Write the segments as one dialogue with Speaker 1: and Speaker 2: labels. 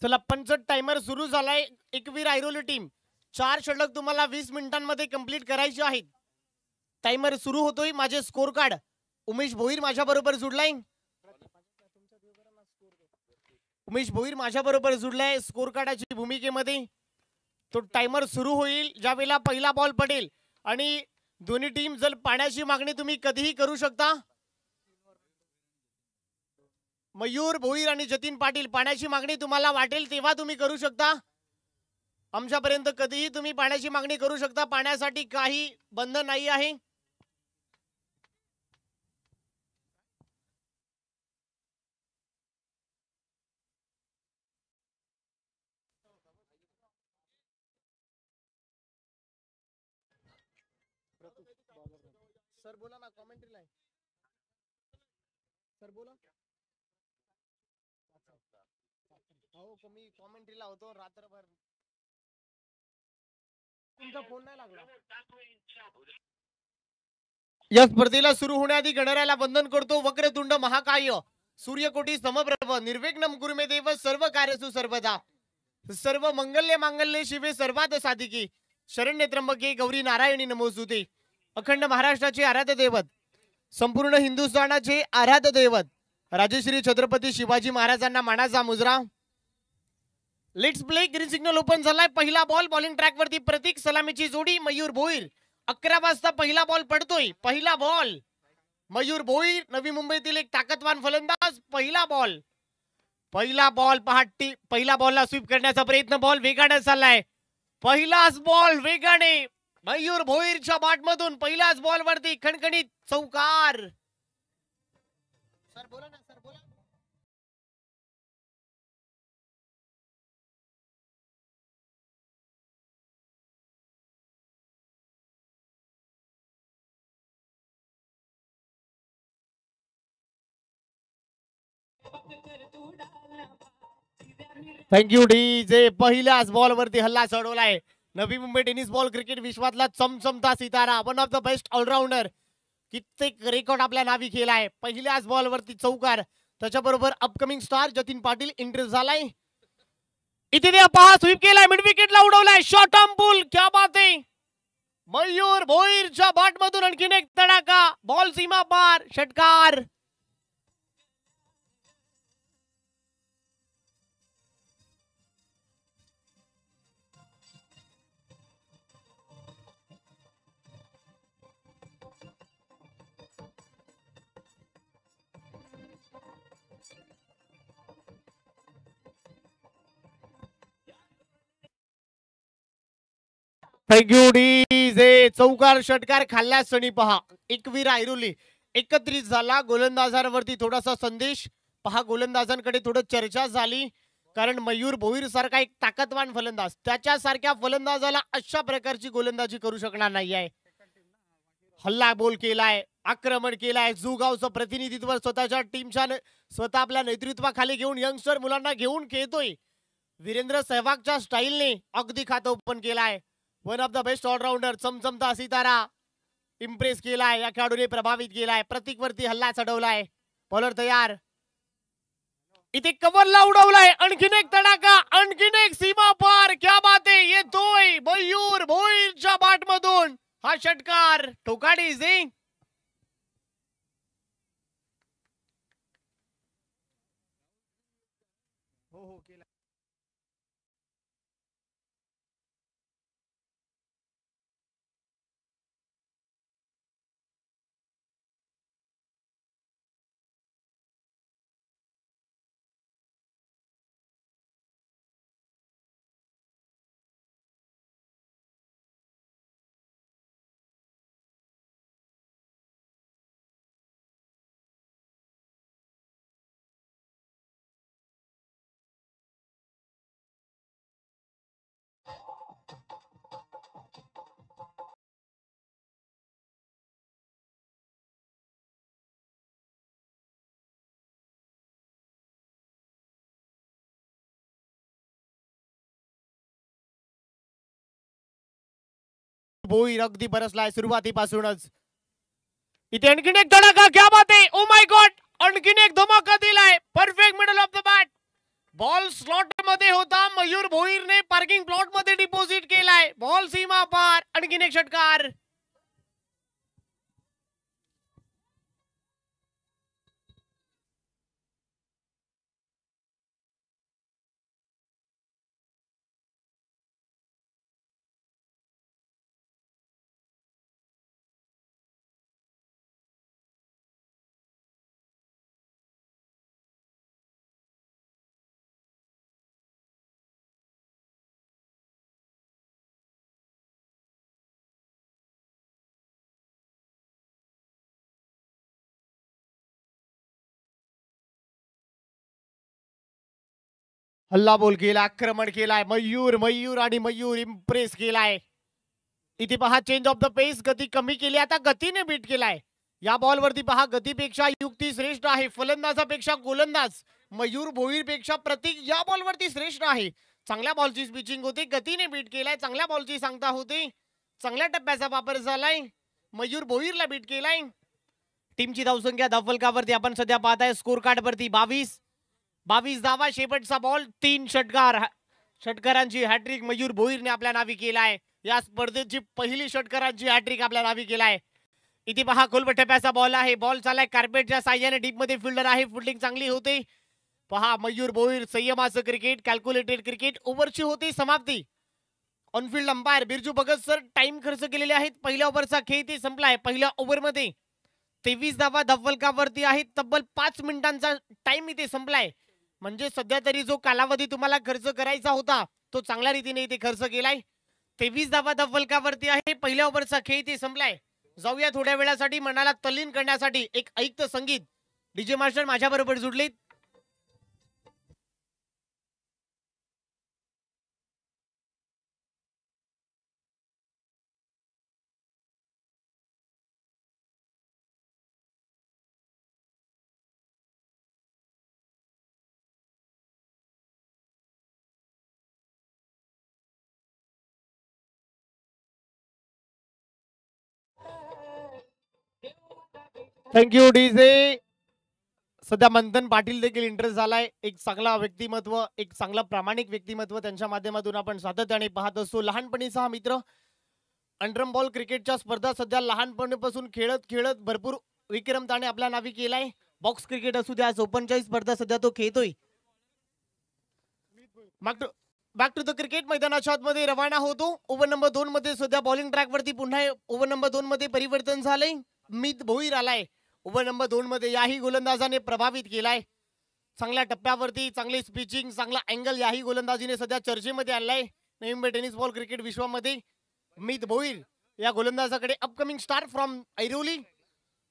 Speaker 1: चला पंच टाइमर सुरू झालाय. एकवीर ऐरोली टीम 4 षटक तुम्हाला 20 मिनिटांमध्ये कंप्लीट करायचे आहेत. टाइमर सुरू होतोय. माझे स्कोर कार्ड उमेश भोईर माझ्या बरोबर जुडलाय. उमेश भोईर माझ्या बरोबर जुडलाय स्कोर कार्डाची भूमिकेमध्ये. तो टाइमर सुरू होईल ज्यावेळेला पहिला बॉल पडेल आणि दोन्ही टीम जर पाण्याची मागणी तुम्ही कधीही करू शकता. मयूर भोईर आणि जतीन पाटील पाण्याची मागणी तुम्हाला वाटेल तेव्हा तुम्ही करू शकता. आमच्यापर्यंत कधीही तुम्ही पाण्याची मागणी करू शकता. पाण्यासाठी काही बंधन नाही आहे. सर बोला ना, कॉमेंट्रीला आहे. सर बोला. हो मी कॉमेंट्रीला होतो रात्रभर. तुमचा फोन नाही लागला. या स्पर्धेला सुरू होण्याआधी गणरायाला वंदन करतो. वक्रतुंड महाकाय सूर्यकोटी समप्रभ निर्विघ्नं कुरु देव सर्व कार्यसु सर्वदा. सर्व मंगल्य मांगल्ये शिवे सर्वात साधिके शरण्य त्र्यंबके गौरी नारायणी नमोस्तुते. अखंड महाराष्ट्राचे आराध्य दैवत, संपूर्ण हिंदुस्थानाचे आराध्य दैवत राजश्री छत्रपती शिवाजी महाराजांना मानाचा मुजरा. Let's play. Green signal open झालाय. पहिला बॉल बॉलिंग ट्रॅक वरती प्रतीक सलामीची जोडी मयूर भोईर. 11 वाजता पहिला बॉल पडतोय. पहिला बॉल मयूर भोईर नवी मुंबईतील एक ताकदवान फलंदाज. पहिला बॉल पहाटी. पहिला बॉलला स्वीप करण्याचा प्रयत्न. बॉल वेगाने चाललाय. पहिलाच बॉल वेगाने मयूर भोईरच्या बॅटमधून पहिल्याच बॉल वरती खणखणीत चौकार. सर बोला ना, सर बोला. Thank you DJ. पहिल्याच बॉल वरती हल्ला चढवलाय. Navi Mumbai tennis ball cricket विश्वातला चमचमता सितारा, one of the best allrounder. कित्येक रेकॉर्ड आपल्या नावी केलाय. पहिल्याच बॉल वरती चौकार. त्याच्याबरोबर upcoming star Jatin Patil interest झालाय. इथे ते पहा स्वीप केलाय. मिड विकेटला उडवलाय. Short arm pull. क्या बात आहे. मयूर भोईरच्या बॅट मधून आणखीन एक तडाखा. बॉल सीमा पार. षटकार. Thank you DJ. चौकार षटकार खाल्ल्यास सणी पहा. एकवीर ऐरोली एकत्रित झाला. गोलंदाजांवरती थोडासा संदेश पहा. गोलंदाजांकडे थोडं चर्चा झाली कारण मयूर भोईर सारखा एक ताकदवान फलंदाज त्याच्यासारख्या फलंदाजाला अशा प्रकारची गोलंदाजी करू शकणार नाहीये. हल्ला बोल केलाय. आक्रमण केलाय. जुगावचं प्रतिनिधित्व स्वतःच्या टीमच्या स्वतः आपल्या नेतृत्वाखाली घेऊन यंगस्टर मुलांना घेऊन खेळतोय. वीरेंद्र सहवागच्या स्टाईलने अगदी खातं ओपन केलाय. One of the best allrounder चमचमता सितारा इम्प्रेस केलाय. या खेळाडूने प्रभावित केलाय. प्रतीक वरती हल्ला चढवलाय. बॉलर तयार. इथे कव्हरला उडवलाय. आणखीन एक तडाखा. आणखीन एक सीमा पार. क्या बात आहे. येतोय मयूर भोईरच्या बॅट मधून हा षटकार. ठोकाडी जे हो केला. भोईर अगदी बरसलाय सुरुवातीपासूनच. इथे आणखीन एक धडाका. क्या बात आहे. ओ माय गॉड. आणखीन एक धमाका दिलाय. Perfect middle of the bat. Ball slot मध्ये होता, मयूर भोईरने पार्किंग प्लॉट मध्ये डिपॉझिट केलाय. बॉल सीमा पार, आणखीन एक षटकार. हल्ला बोल केला, आक्रमण केलाय. मयूर आणि मयूर इम्प्रेस केलाय. इथे पहा चेंज ऑफ द पेस, गती कमी केली, आता गतीने बीट केलाय. या बॉल वरती पहा, गतीपेक्षा युक्ती श्रेष्ठ आहे. फलंदाजापेक्षा गोलंदाज मयूर भोईर पेक्षा प्रतीक या बॉल वरती श्रेष्ठ आहे. चांगल्या बॉलची पिचिंग होती, गतीने बीट केलाय. चांगल्या बॉलची सांगता होती, चांगल्या टप्प्याचा वापर झालाय. मयूर भोईरला बीट केलाय. टीमची धावसंख्या धावफलकावरती आपण सध्या पाहताय स्कोर कार्ड वरती 22 धावा. शेवटचा बॉल 3 षटकार. षटकारांची हॅट्रिक मयूर भोईरने आपल्या नावी केलाय. या स्पर्धेची पहिली षटकारांची हॅट्रिक आपल्या नावी केलाय. इथे पहा खोलवर टप्प्याचा बॉल आहे. बॉल चालाय कार्पेटच्या साह्याने. डीप मध्ये फिल्डर आहे, फिल्डिंग चांगली होते. पहा मयूर भोईर संयमाचं क्रिकेट, कॅल्क्युलेटेड क्रिकेट. ओव्हरची होती समाप्ती. On field umpire Birju Bhagat sir time खर्च केलेले आहेत. पहिल्या ओव्हरचा खेळ ते संपलाय. पहिल्या ओव्हरमध्ये 23 धावा धावफलकावरती आहेत. तब्बल 5 मिनिटांचा टाइम इथे संपलाय. म्हणजे सध्या तरी जो कालावधी तुम्हाला खर्च करायचा होता तो चांगल्या रीतीने इथे खर्च केलाय. 23 धावा धावफलकावरती आहे. पहिल्या ओव्हरचा खेळ इथे संपलाय. जाऊया थोड्या वेळासाठी मनाला तल्लीन करण्यासाठी एक ऐक्त संगीत. डीजे मास्टर माझ्या बरोबर जुडलेत. Thank you DJ. सध्या मंथन पाटील देखील इंटरेस्ट झालाय. एक चांगला व्यक्तिमत्व, एक चांगला प्रामाणिक व्यक्तिमत्व त्यांच्या माध्यमातून आपण सातत्याने पाहत असतो. लहानपणीचा हा मित्र. अंडरम बॉल क्रिकेटच्या स्पर्धा सध्या लहानपणीपासून खेळत खेळत भरपूर विक्रम त्याने आपल्या नावी केलाय. बॉक्स क्रिकेट असू द्या, ओपनच्या स्पर्धा सध्या तो खेळतोय. Back to the cricket. मैदानाच्या आतमध्ये रवाना होतो. ओव्हर नंबर 2 मध्ये सध्या बॉलिंग ट्रॅक वरती पुन्हा ओव्हर नंबर 2 मध्ये परिवर्तन झालंय. मित भोईर आलाय ओव्हर नंबर 2 मध्ये. याही गोलंदाजाने प्रभावित केलाय. चांगल्या टप्प्यावरती चांगली पिचिंग, चांगला अँगल याही गोलंदाजीने सध्या चर्चेमध्ये आणलाय. नवी मुंबई टेनिस बॉल क्रिकेट विश्वामध्ये मित भोईर या गोलंदाजाकडे upcoming star from Airoli.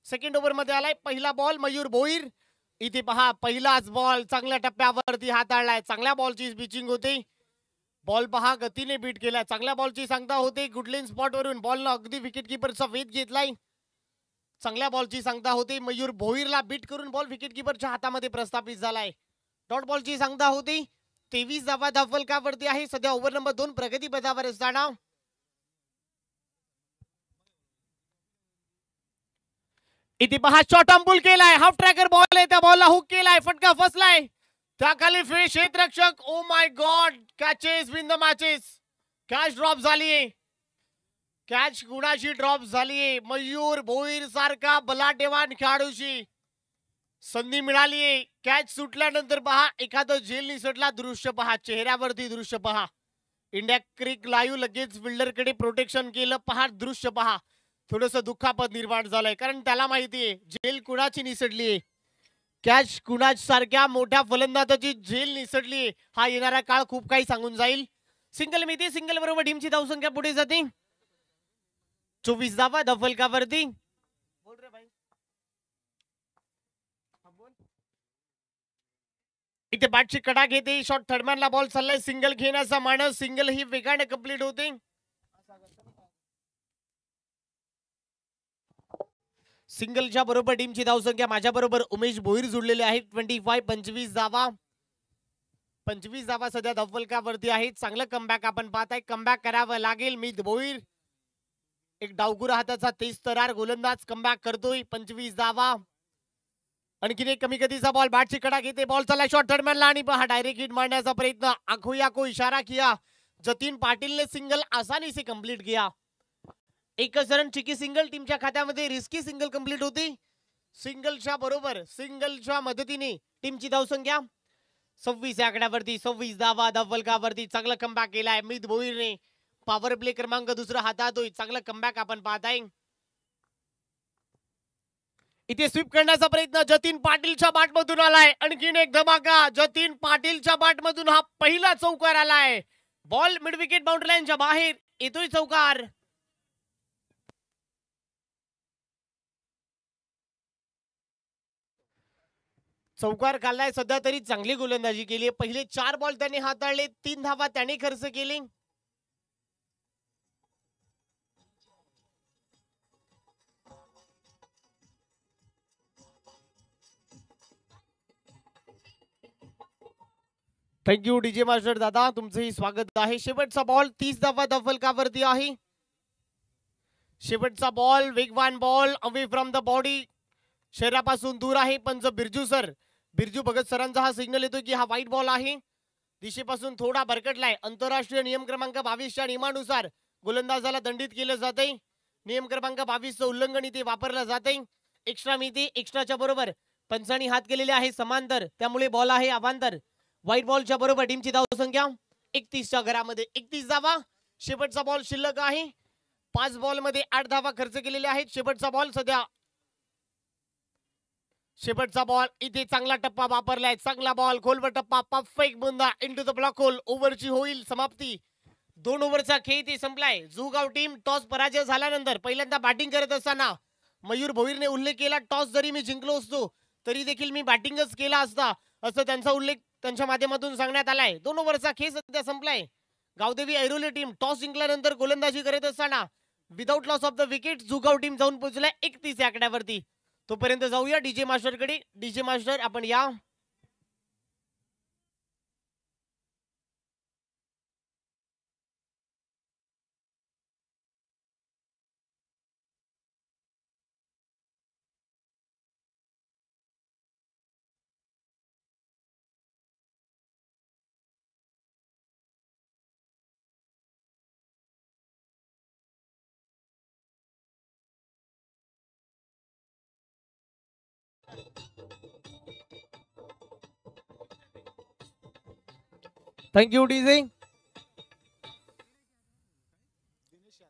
Speaker 1: Second over मध्ये आलाय. पहिला बॉल मयूर भोईर. इथे पहा पहिलाच बॉल चांगल्या टप्प्यावरती हाताळलाय. चांगल्या बॉलची पिचिंग होते. बॉल पहा गतीने बीट केलाय. चांगल्या बॉलची सांगता होते. गुडलेन स्पॉट वरून बॉलनं अगदी विकेट किपरचा वेध घेतलाय. चांगल्या बॉलची सांगता होती. मयूर भोईरला बीट करून बॉल विकेट किपरच्या हातामध्ये प्रस्थापित झालाय. डॉट बॉलची सांगता होती. 23 धावा धावफलकावरती आहे. सध्या ओव्हर नंबर 2 प्रगतीपथावर असताना इथे पहा शॉर्ट अंपुल केलाय. हाफ ट्रॅकर बॉल आहे. त्या बॉलला हुक केलाय. फटका फसलाय. त्याखाली फिश क्षेत्ररक्षक. Oh my God. Catches win the matches. Catch drop झालीये. कॅच गुणाची ड्रॉप झालीये. मयूर भोईर सारखा बलाढ्यवान खेळाडूची संधी मिळालीये. कॅच सुटल्यानंतर पहा एखादं जेल निसटला दृश्य पहा. चेहऱ्यावरती दृश्य पहा. इंडिया क्रिक लाईव्ह लगेच फिल्डरकडे प्रोटेक्शन केलं. पहा दृश्य पहा. थोडस दुःखापत निर्माण झालंय. कारण त्याला माहितीये जेल कुणाची निसटलीये. कॅच कुणाच सारख्या मोठ्या फलंदाजाची जेल निसटलीये. हा येणारा काळ खूप काही सांगून जाईल. सिंगल मिती. सिंगल बरोबर टीमची धावसंख्या पुढे जाते. 24 धावा धावफलकावरती. बोल रे भाई. इथे बॅटची कडा घेते. शॉट थर्डमॅनला बॉल चाललाय. सिंगल घेण्याचा मानस. सिंगल ही वेगाने कंप्लीट होते. सिंगलच्या बरोबर टीमची धावसंख्या माझ्या बरोबर उमेश भोईर जुडलेले आहेत. 25 धावा. 25 धावा सध्या धावफलकावरती आहेत. चांगलं कमबॅक आपण पाहताय. कमबॅक करावं लागेल. मित भोईर एक डावकुरा हाताचा तेज तरार गोलंदाज कमबॅक करतोय. 25 धावा. आणखीन एक कमी गतीचा बॉल, बॅटची कडा घेते, बॉल चला शॉट थर्डमॅनला आणि पहा डायरेक्ट हिट मारण्याचा प्रयत्न, आंखों को इशारा किया, जतीन पाटिल ने सिंगल आसानी से कंप्लीट किया. एकच रन चिकी सिंगल टीमच्या खात्यामध्ये, रिस्की सिंगल कंप्लीट होती. सिंगलच्या बरोबर सिंगलच्या मदतीने टीमची धावसंख्या 26 या आकड्यावरती, 26 धावा धावफलकावरती. चांगला कमबॅक केलाय मित भोईरने, पॉवर प्ले क्रमांक दुसरा हातातोय, चांगला कमबॅक आपण पाहताय. इथे स्वीप करण्याचा प्रयत्न जतीन पाटीलच्या बॅटमधून आलाय, आणखीन एक धमाका जतीन पाटीलच्या बॅटमधून, हा पहिला चौकार आलाय. बॉल मिड विकेट बाउंड्री लाईनच्या बाहेर येतोय चौकार. चौकार काढलाय, सध्या तरी चांगली गोलंदाजी केली. पहिले 4 बॉल त्याने हाताळले, 3 धावा त्याने खर्च केली. थँक्यू डीजे मास्टर दादा, तुमचंही स्वागत आहे. शेवटचा बॉल 30 धावा धावफलकावरती आहे. शेवटचा बॉल वेगवान ball, away from the body, शरीरापासून दूर आहे. पंच बिरजू भगत सरांचा हा सिग्नल येतोय की हा वाईट बॉल आहे. दिशेपासून थोडा भरकटलाय. आंतरराष्ट्रीय नियम क्रमांक 22 च्या नियमानुसार गोलंदाजाला दंडित केलं जाते. नियम क्रमांक 22 चं उल्लंघन इथे वापरलं जाते. एक्स्ट्रा मिळते, एक्स्ट्राच्या बरोबर पंचांनी हात केलेले आहे समांतर, त्यामुळे बॉल आहे अवांतर. व्हाईट बॉलच्या बरोबर टीमची धावसंख्या 31 च्या घरामध्ये, 31 धावा. शेवटचा बॉल शिल्लक आहे. 5 बॉल मध्ये 8 धावा खर्च केलेले आहेत. शेवटचा बॉल सध्या, शेवटचा बॉल इथे चांगला टप्पा वापरलाय, चांगला बॉल, खोलवर टप्पा, परफेक्ट बुंदा इनटू द ब्लॉक होल. ओव्हरची होईल समाप्ती. 2 ओव्हरचा खेळ इथे संपलाय. जुगाव टीम टॉस पराजय झाल्यानंतर पहिल्यांदा बॅटिंग करत असताना मयूर भोईरने उल्लेख केला, टॉस जरी मी जिंकलो असतो तरी देखील मी बॅटिंगच केला असता, असं त्यांचा उल्लेख त्यांच्या माध्यमातून सांगण्यात आलाय. 2 ओव्हरचा खेळ सध्या संपलाय. गावदेवी ऐरोली टीम टॉस जिंकल्यानंतर गोलंदाजी करत असताना without loss of the wicket जुगाव टीम जाऊन पोहोचलाय 31 या आकड्यावरती. तोपर्यंत जाऊया डीजे मास्टर कडे. डीजे मास्टर आपण या. Thank you DJ.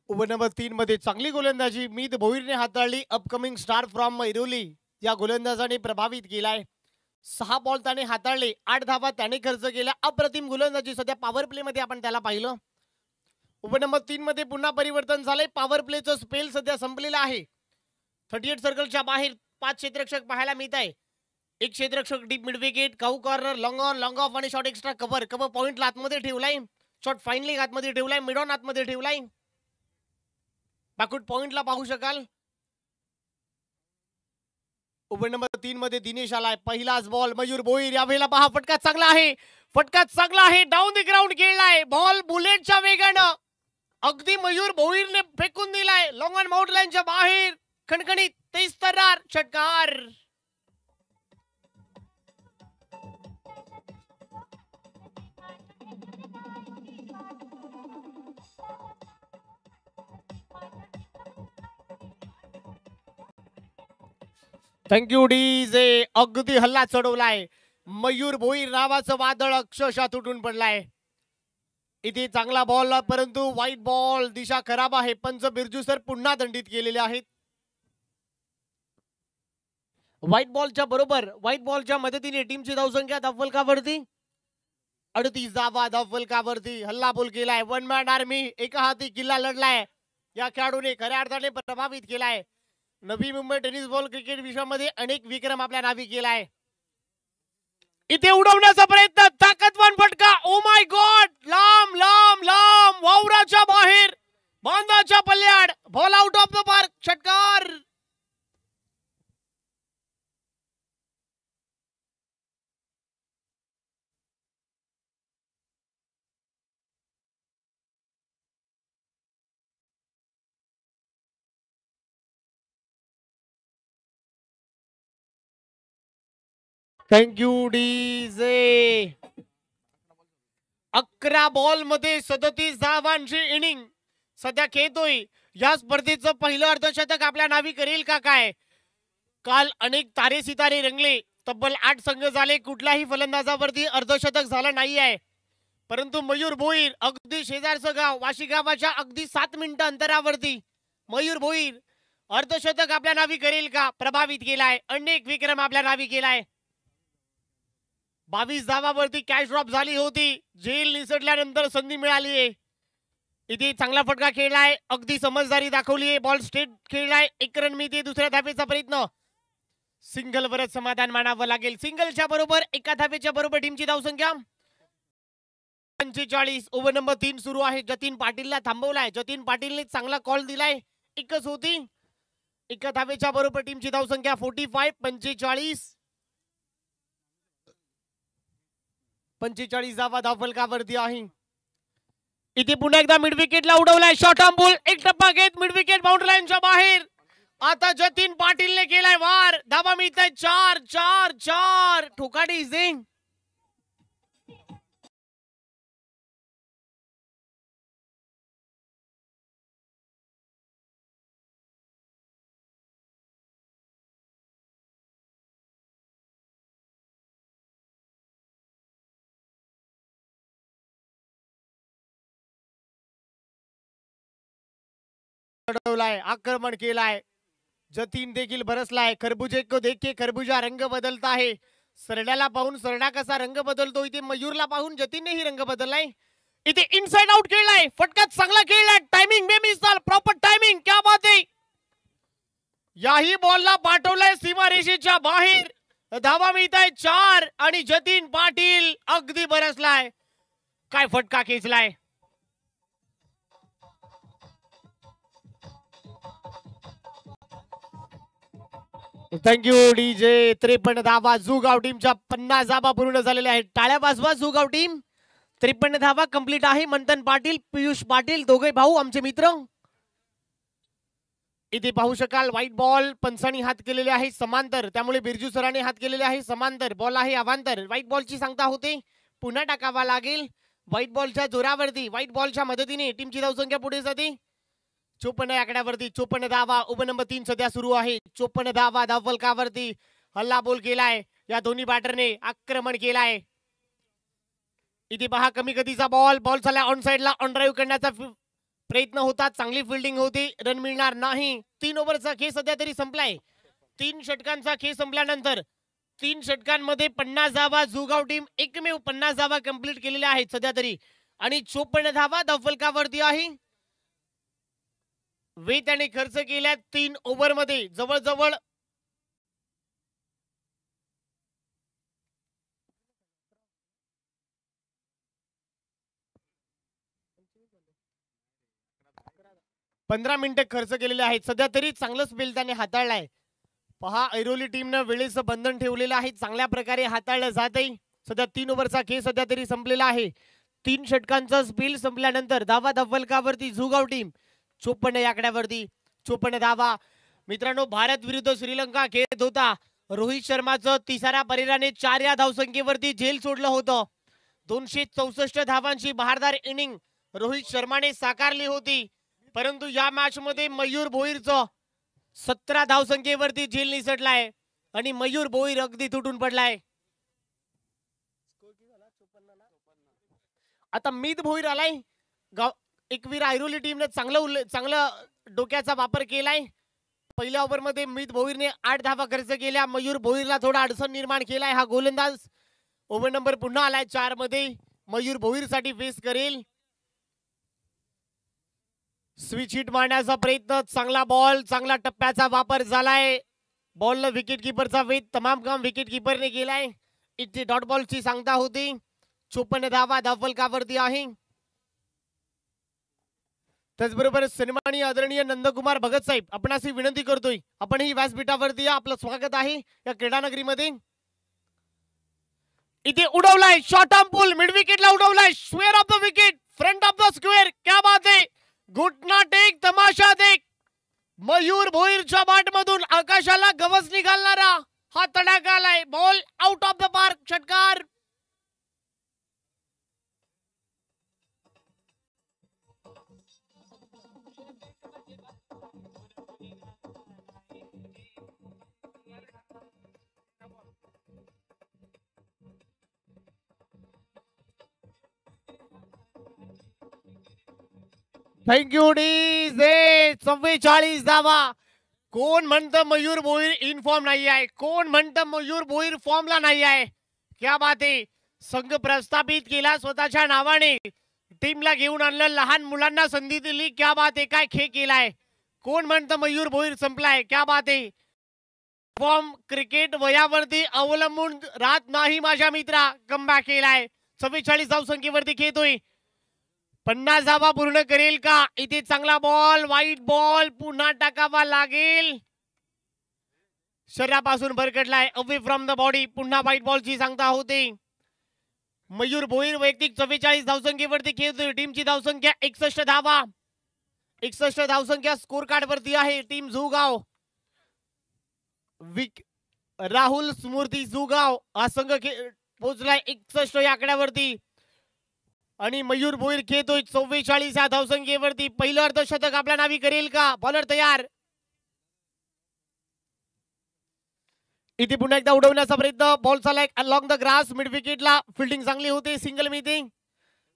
Speaker 1: ओव्हर नंबर 3 मध्ये चांगली गोलंदाजी मीत भोईरने हाताळली. अपकमिंग स्टार फ्रॉम ऐरोली या गोलंदाजाने प्रभावित केलाय. 6 बॉल त्याने हाताळले, 8 धावा त्याने खर्च केल्या. अप्रतिम गोलंदाजी. सध्या पॉवर प्ले मध्ये आपण त्याला पाहिलं. ओव्हर नंबर 3 मध्ये पुन्हा परिवर्तन झालंय. पॉवर प्लेचं स्पेल सध्या संपलेलं आहे. 38 सर्कलच्या बाहेर 5 क्षेत्ररक्षक पाहायला मिळत आहे. एक क्षेत्ररक्षक deep mid wicket, cow corner, long on, long off आणि शॉर्ट एक्स्ट्रा कव्हर. कव्हर पॉइंटला आतमध्ये ठेवलाय, शॉर्ट फाईनली आतमध्ये ठेवलाय, मिड ऑन आतमध्ये ठेवलाय. बॅकवर्ड पॉइंटला पाहू शकाल. ओव्हर नंबर 3 मध्ये दिनेश आलाय. पहिलाच बॉल मयूर भोईर. यावेळेला पहा फटका चांगला आहे, फटका चांगला आहे. डाऊन द ग्राउंड खेळलाय बॉल बुलेटच्या वेगानं. अगदी मयूर भोईरने फेकून दिलाय लॉंग ऑन माउंट लाईनच्या बाहेर. खणखणीत 23 तरार षटकार. Thank you DJ. अगदी हल्ला चढवलाय. मयूर भोईर नावाचं वादळ अक्षरशः तुटून पडलाय. इथे चांगला बॉल, परंतु व्हाईट बॉल, दिशा खराब आहे. पंच बिरजू सर पुन्हा दंडित केलेले आहेत. व्हाईट बॉलच्या बरोबर व्हाईट बॉलच्या मदतीने टीमची धावसंख्या धावफलकावरती 38 धावा धावफलकावरती. हल्ला बोल केलाय. 1 मॅन आर्मी, एका हाती किल्ला लढलाय. या खेळाडूने खऱ्या अर्थाने प्रभावित केलाय. नवी मुंबई टेनिस बॉल क्रिकेट विश्वामध्ये अनेक विक्रम आपल्या नावी केलाय. इथे उडवण्याचा प्रयत्न, ताकदवान फटका. ओ माय गॉड, लांब लांब लांब वावराच्या बाहेर, बांधाच्या पल्याड, ball out of the park, षटकार. Thank you DJ. 11 बॉल मध्ये 37 धावांची इनिंग सध्या खेळतोय. या स्पर्धेचं पहिलं अर्धशतक आपल्या नावी करेल का काय? काल अनेक तारे सितारे रंगले, तब्बल 8 संघ झाले, कुठल्याही फलंदाजावरती अर्धशतक झालं नाही आहे. परंतु मयूर भोईर अगदी शेजारचं गाव वाशी गावाच्या अगदी 7 मिनिटं अंतरावरती मयूर भोईर अर्धशतक आपल्या नावी करेल का? प्रभावित केलाय, अनेक विक्रम आपल्या नावी केलाय. 22 धावावरती कॅच ड्रॉप झाली होती, झेल निसटल्यानंतर संधी मिळाली आहे. इथे चांगला फटका खेळलाय, अगदी समजदारी दाखवली आहे, बॉल स्ट्रेट खेळलाय. 1 रन मिळते. दुसऱ्या धावेचा प्रयत्न, सिंगल वरच समाधान मानावं लागेल. सिंगलच्या बरोबर 1 धावेच्या बरोबर टीमची धावसंख्या 45. ओव्हर नंबर 3 सुरू आहे. जतीन पाटीलला थांबवलाय, जतीन पाटीलने चांगला कॉल दिलाय, एकच होती. 1 धावेच्या बरोबर टीमची धावसंख्या 45. 45 धावा धावफलकावरती आहे. इथे पुन्हा एकदा मिड विकेटला उडवलाय, शॉर्ट आर्म बॉल, एक टप्पा घेत मिड विकेट बाउंड्री लाईनच्या बाहेर. आता जतीन पाटीलने केलाय वार, धावा मिळताय 4. ठोकाडी सिंग आक्रमण केलाय. जतीन देखील बरसलाय. खरबुजे को देख के खरबुजा रंग बदलता है. सरड्याला पाहून सरडा कसा रंग बदलतो, इथे मयूरला पाहून जतीनने रंग बदललाय. इथे इनसाइड आउट खेळलाय, फटका चांगला खेळलाय, टायमिंग बेमिसाल, प्रॉपर टायमिंग, क्या बात आहे. याही बॉलला पाठवलाय सीमारेषेच्या बाहेर, धावा मिळताय 4 आणि जतीन पाटील अगदी बरसलाय. काय फटका खेचलाय. Thank you DJ. 53 धावा. जुगाव टीमच्या 50 धावा पूर्ण झालेल्या आहेत. टाळ्या वाजवा जुगाव टीम. 53 धावा कंप्लीट आहे. मंथन पाटील, पियुष पाटील दोघे भाऊ आमचे मित्र. इथे पाहू शकाल व्हाईट बॉल पंचांनी हात केलेले आहे समांतर, त्यामुळे बिरजू सरांनी हात केलेले आहे समांतर. बॉल आहे अवांतर. व्हाईट बॉलची सांगता होते, पुन्हा टाकावा लागेल. व्हाईट बॉलच्या जोरावरती, व्हाईट बॉलच्या मदतीने टीमची धावसंख्या पुढे जाते. 54 आकड्यावरती 54 धावा. ओव्हर नंबर 3 सध्या सुरू आहे. 54 धावा धावफलकावरती. हल्ला बोल केलाय या दोन्ही बॅटरने, आक्रमण केलाय. इथे पहा कमी गतीचा बॉल, बॉल झाला ऑन साइडला, ऑन ड्राईव्ह करण्याचा प्रयत्न होता, चांगली फिल्डिंग होती, रन मिळणार नाही. 3 ओव्हरचा खेळ सध्या तरी संपलाय. 3 षटकांचा खेळ संपल्यानंतर 3 षटकांमध्ये 50 धावा जुगाव टीम एकमेव 50 धावा कंप्लीट केलेल्या आहेत सध्या तरी, आणि 54 धावा धावफलकावरती आहे. त्याने खर्च केल्या 3 ओव्हर मध्ये जवळजवळ 15 मिनिटे खर्च केलेले आहेत. सध्या तरी चांगलं स्पेल त्याने हाताळलाय. पहा ऐरोली टीमनं वेळेचं बंधन ठेवलेलं आहे, चांगल्या प्रकारे हाताळलं जात आहे. सध्या 3 ओव्हरचा खेळ सध्या तरी संपलेला आहे. 3 षटकांचा स्पेल संपल्यानंतर धावा धावफलकावरती जुगाव टीम 54 आकड्यावरती 54 धावा. मित्रांनो, भारत विरुद्ध श्रीलंका खेळत होता. रोहित शर्माचं तिसऱ्या परिराने 4 या धावसंख्येवरती झेल सोडलं होतं. 264 धावांची बहारदार इनिंग रोहित शर्माने साकारली होती, परंतु या मॅच मध्ये मयूर भोईरचं 17 धावसंख्येवरती झेल निसटलाय आणि मयूर भोईर अगदी तुटून पडलाय. आता मीत भोईर आलाय. एकवीर ऐरोली टीमने चांगलं डोक्याचा वापर केलाय. पहिल्या ओव्हर मध्ये मीत भोईरने 8 धावा खर्च केल्या. मयूर भोईरला थोडा अडचण निर्माण केलाय हा गोलंदाज. ओव्हर नंबर पुन्हा आलाय 4 मध्ये. मयूर भोईरसाठी फेस करेल. स्विच हिट मारण्याचा प्रयत्न, चांगला बॉल, चांगला टप्प्याचा वापर झालाय. बॉलनं विकेट किपरचा वेध तमाम काम विकेट किपरने केलाय. इथे डॉट बॉलची सांगता होती. 54 धावा धावफलकावरती आहे. त्याचबरोबर सन्माननीय आदरणीय नंदकुमार भगत साहेब, आपणास विनंती करतोय, आपण ही व्यासपीठावरती या, आपलं स्वागत आहे या क्रीडानगरीमध्ये. इथे उडवलाय शॉर्ट आर्म पुल, मिड विकेटला उडवलाय, square off the wicket, front of the square, क्या बात आहे. घुटना टेक, तमाशा देख. मयूर भोईरच्या बॅट मधून आकाशाला गवस निघालणारा हा तडाखा आलाय. Ball out of the thank you DJ. 44 धावा. कोण म्हणतं मयूर भोईर इन फॉर्म नाही आहे, कोण म्हणतं मयूर भोईर फॉर्मला नाही आहे. क्या बात आहे. संघ प्रस्थापित केला स्वतःच्या नावाने, टीमला घेऊन आणलं, लहान मुलांना संधी दिली. क्या बात आहे. काय खेळ केलाय. कोण म्हणतं मयूर भोईर संपलाय. क्या बात आहे. फॉर्म क्रिकेट वयावरती अवलंबून राहत नाही माझ्या मित्रा. कमबॅक केलाय. 44 धावसंख्येवरती खेळतोय. 50 धावा पूर्ण करेल का. इथे चांगला बॉल, वाईट बॉल पुन्हा टाकावा लागेल. शरीरापासून भरकटलाय, अवे फ्रॉम द बॉडी. पुन्हा वाईट बॉलची सांगता होते. मयूर भोईर वैयक्तिक 44 धावसंख्येवरती खेळतोय. टीमची धावसंख्या 61 धावा. 61 धावसंख्या स्कोर कार्ड वरती आहे. टीम झुगाव, राहुल स्मृती झुगाव हा संघ पोहोचलाय 61 या आकड्यावरती. आणि मयूर भोईर खेळतोय 44 या धावसंख्येवरती. पहिलं अर्धशतक आपल्या नावी करेल का. बॉलर तयार. इथे पुन्हा एकदा उडवण्याचा प्रयत्न. बॉल चालाय अलॉंग द ग्रास. मिड विकेटला फिल्डिंग चांगली होते. सिंगल मिळते.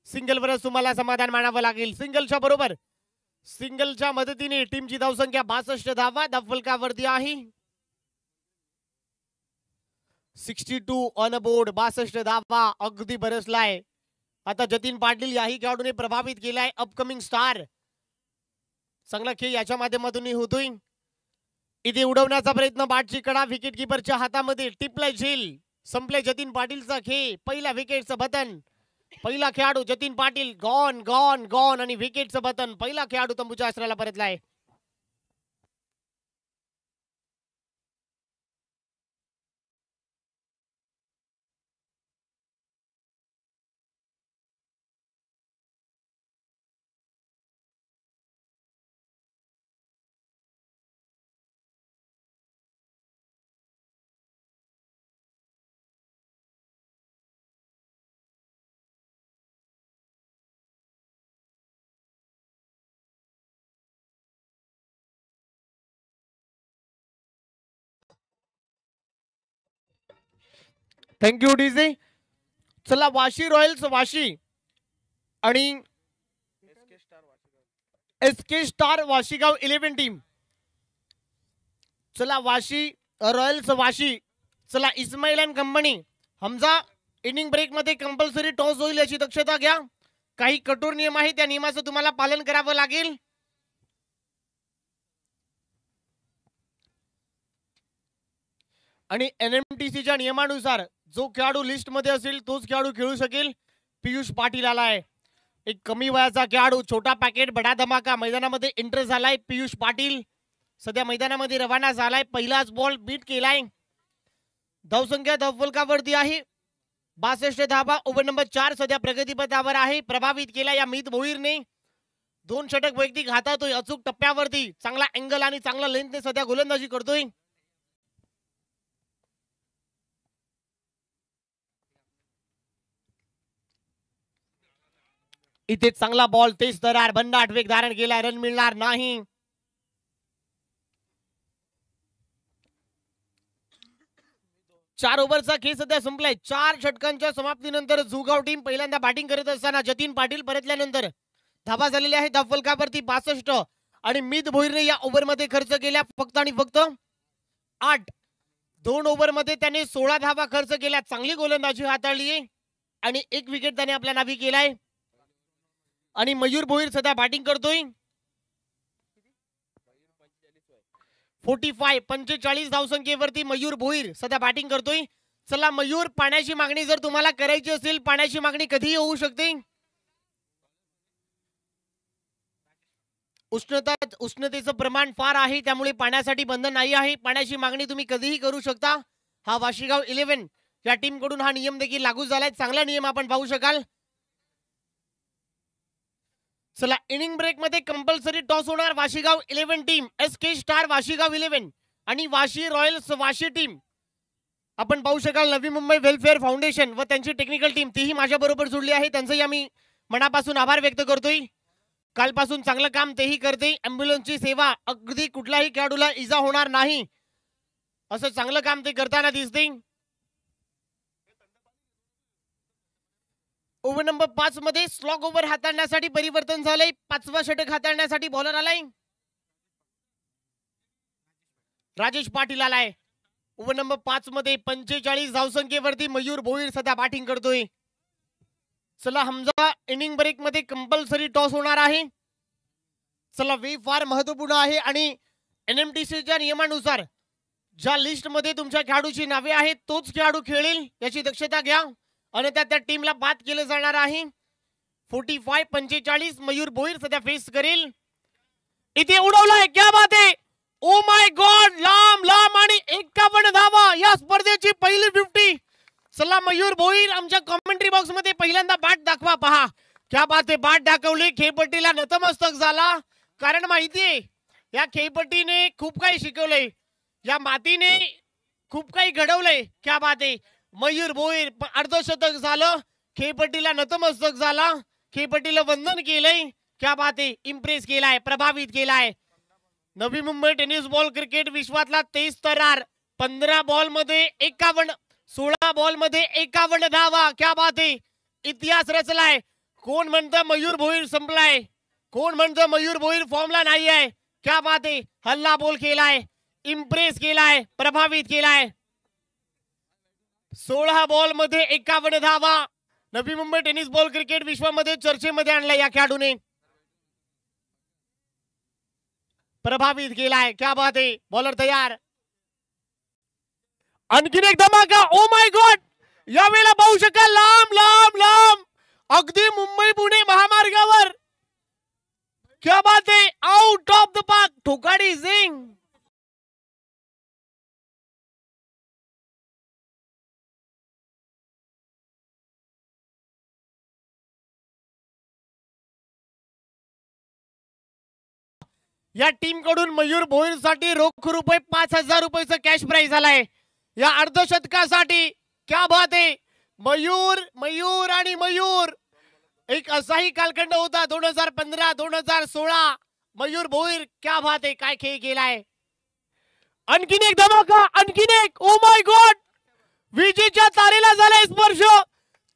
Speaker 1: सिंगलवरच तुम्हाला समाधान मानावं लागेल. सिंगलच्या बरोबर, सिंगलच्या मदतीने टीमची धावसंख्या 62 धावा धावफलकावरती आहे. 62 ऑन बोर्ड. 62 धावा अगदी बरसलाय. आता जतीन पाटील याही खेळाडूने प्रभावित केलाय. Upcoming star. चांगला खेळ याच्या माध्यमातून होतोय. इथे उडवण्याचा प्रयत्न. बाटची कडा विकेट किपरच्या हातामध्ये. टिपलाय झेल. संपले जतीन पाटीलचा खेळ. पहिला विकेटचं बटन. पहिला खेळाडू Jatin Patil. Gone gone gone. आणि विकेटचं बटन. पहिला खेळाडू तंबूच्या आश्रयाला परतलाय. Thank you DJ. चला वाशी रॉयल्स वाशी आणि SK स्टार वाशीगाव 11 टीम. चला वाशी रॉयल्स वाशी. चला Ismail and company. Hamza inning break मध्ये कंपल्सरी टॉस होईल याची दक्षता घ्या. काही कठोर नियम आहेत, त्या नियमाचं तुम्हाला पालन करावं लागेल. आणि NMTCच्या नियमानुसार जो खेळाडू लिस्ट मध्ये असेल तोच खेळाडू खेळू शकेल. पियुष पाटील आलाय. एक कमी वयाचा खेळाडू. छोटा पॅकेट बडा धमाका. मैदानामध्ये एंटर झालाय पियुष पाटील. सध्या मैदानामध्ये रवाना झालाय. पहिलाच बॉल बीट केलाय. धावसंख्या धावफलकावरती आहे 62 धावा. ओव्हर नंबर 4 सध्या प्रगतीपथावर आहे. प्रभावित केला या मित भोईरने. 2 षटक वैयक्तिक हातातोय अचूक टप्प्यावरती. चांगला अँगल आणि चांगला लेंथने सध्या गोलंदाजी करतोय. इथे चांगला बॉल. तेज तरार भन्नाट वेग धारण केला. रन मिळणार नाही. चार ओव्हरचा खेळ सध्या संपलाय. 4 षटकांच्या समाप्तीनंतर झुगाव टीम पहिल्यांदा बॅटिंग करत असताना जतीन पाटील परतल्यानंतर धावा झालेल्या आहेत धावफलकावरती 62. आणि मित भोईरने या ओव्हरमध्ये खर्च केल्या फक्त आणि फक्त 8. 2 ओव्हरमध्ये त्याने 16 धावा खर्च केल्या. चांगली गोलंदाजी हाताळली आहे आणि 1 विकेट त्याने आपल्या नावी केलाय. आणि मयूर भोईर सध्या बॅटिंग करतोय. 45 धावसंख्येवरती मयूर भोईर सध्या बॅटिंग करतोय. चला मयूर, पाण्याची मागणी जर तुम्हाला करायची असेल, पाण्याची मागणी कधीही होऊ शकते. उष्णतेचं प्रमाण फार आहे त्यामुळे पाण्यासाठी बंधन नाही आहे. पाण्याची मागणी तुम्ही कधीही करू शकता. हा वाशीगाव 11 या टीम कडून हा नियम देखील लागू झालाय. चांगला नियम आपण पाहू शकाल. चला इनिंग ब्रेक मध्ये कंपल्सरी टॉस होणार. वाशीगाव 11 टीम, SK स्टार वाशीगाव 11 आणि वाशी रॉयल्स वाशी टीम. आपण पाहू शकाल नवी मुंबई वेलफेअर फाउंडेशन व त्यांची टेक्निकल टीम तीही माझ्या बरोबर जोडली आहे. त्यांचंही आम्ही मनापासून आभार व्यक्त करतोय. कालपासून चांगलं काम तेही करते. ॲम्ब्युलन्सची सेवा, अगदी कुठल्याही खेळाडूला इजा होणार नाही असं चांगलं काम ते करताना दिसते. ओव्हर नंबर 5 मध्ये स्लॉग ओव्हर हाताळण्यासाठी परिवर्तन झालंय. 5वा षटक हाताळण्यासाठी बॉलर आलाय राजेश पाटील आलाय. ओव्हर नंबर 5 मध्ये 45 धावसंख्येवरती मयूर भोईर सध्या बॅटिंग करतोय. चला हमजा इनिंग ब्रेक मध्ये कंपल्सरी टॉस होणार आहे. चला वेळ फार महत्वपूर्ण आहे आणि NMTCच्या नियमानुसार ज्या लिस्ट मध्ये तुमच्या खेळाडूची नावे आहेत तोच खेळाडू खेळेल याची दक्षता घ्या आणि त्या टीमला बाद केलं जाणार आहे. 45 मयूर भोईर सध्या फेस करेल. इथे उडवलाय, क्या बात आहे, ओ माय गॉड, लांब लांब आणि 51 धावा, या स्पर्धेची पहिली 50. चला मयूर भोईर आमच्या कॉमेंट्री बॉक्स मध्ये पहिल्यांदा बॅट दाखवा. पहा क्या बात आहे, बॅट दाखवली. खेळपट्टीला नतमस्तक झाला कारण माहितीये या खेळपट्टीने खूप काही शिकवलंय, या मातीने खूप काही घडवलंय. क्या बात आहे, मयूर भोईर अर्धशतक झालं, खेळपट्टीला नतमस्तक झाला, खेळपट्टीला वंदन केलंय. क्या बात आहे, इम्प्रेस केलाय, प्रभावित केलाय. नवी मुंबई टेनिस बॉल क्रिकेट विश्वातला तेज तरार. 15 बॉल मध्ये 51, 16 बॉल मध्ये 51 धावा. क्या बात आहे, इतिहास रचलाय. कोण म्हणतं मयूर भोईर संपलाय, कोण म्हणतं मयूर भोईर फॉर्मला नाही आहे. क्या बात आहे, हल्ला बोल केलाय, इम्प्रेस केलाय, प्रभावित केलाय. 16 बॉल मध्ये 51 धावा. नवी मुंबई टेनिस बॉल क्रिकेट विश्वामध्ये चर्चेमध्ये आणलाय या खेळाडूने, प्रभावित केलाय. क्या बात आहे, बॉलर तयार. आणखीन एक धमाका, ओ माय गॉड, यावेळेला पाहू शकाल लांब लांब लांब अगदी मुंबई पुणे महामार्गावर. क्या बात आहे, out of the park, Thokadi Singh. या टीम कडून मयूर भोईर साठी रोख रुपये 5000 रुपयाचं कॅश प्राइज आलाय या अर्धशतकासाठी. क्या बात आहे, मयूर मयूर आणि मयूर. एक असाही कालखंड होता 2015 2016. मयूर भोईर, क्या बात आहे, काय खेळ केलाय. आणखीन एक धमाका, आणखीन एक, ओ माय गॉड, विजेच्या तारेला झालाय स्पर्श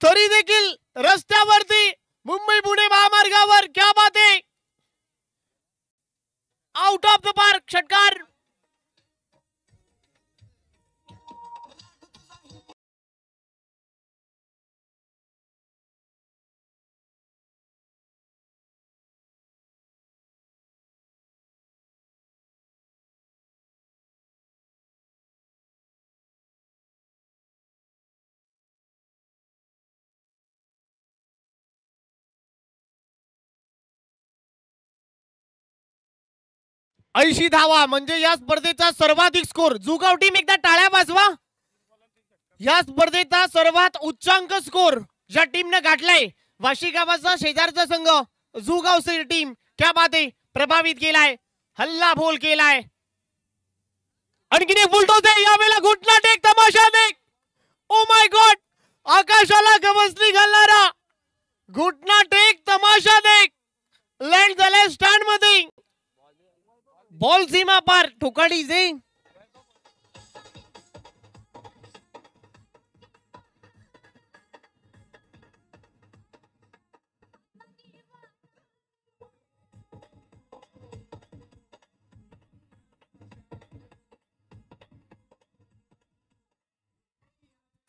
Speaker 1: तरी देखील रस्त्यावरती मुंबई पुणे महामार्गावर. क्या बात आहे, आउट ऑफ द पार्क, षटकार. ऐंशी धावा म्हणजे या स्पर्धेचा सर्वाधिक स्कोर. जुगाव टीम एकदा टाळ्या वाजवा. या स्पर्धेचा सर्वात उच्चांक स्कोर ज्या टीमने गाठलाय वाशी गावाचा शेजारचा संघ जुगाव सी टीम. क्या बात आहे, प्रभावित केलाय, हल्ला बोल केलाय. आणखीन एक फुलटॉस आहे, यावेळेला घुटना टेक, तमाशा देख. ओ माय गॉड, आकाशाला गवसणी घालणारा घुटना टेक, तमाशा देख, लँड झालाय स्टँड मध्ये. बॉल सीमा पार, ठोकाडी सिंग.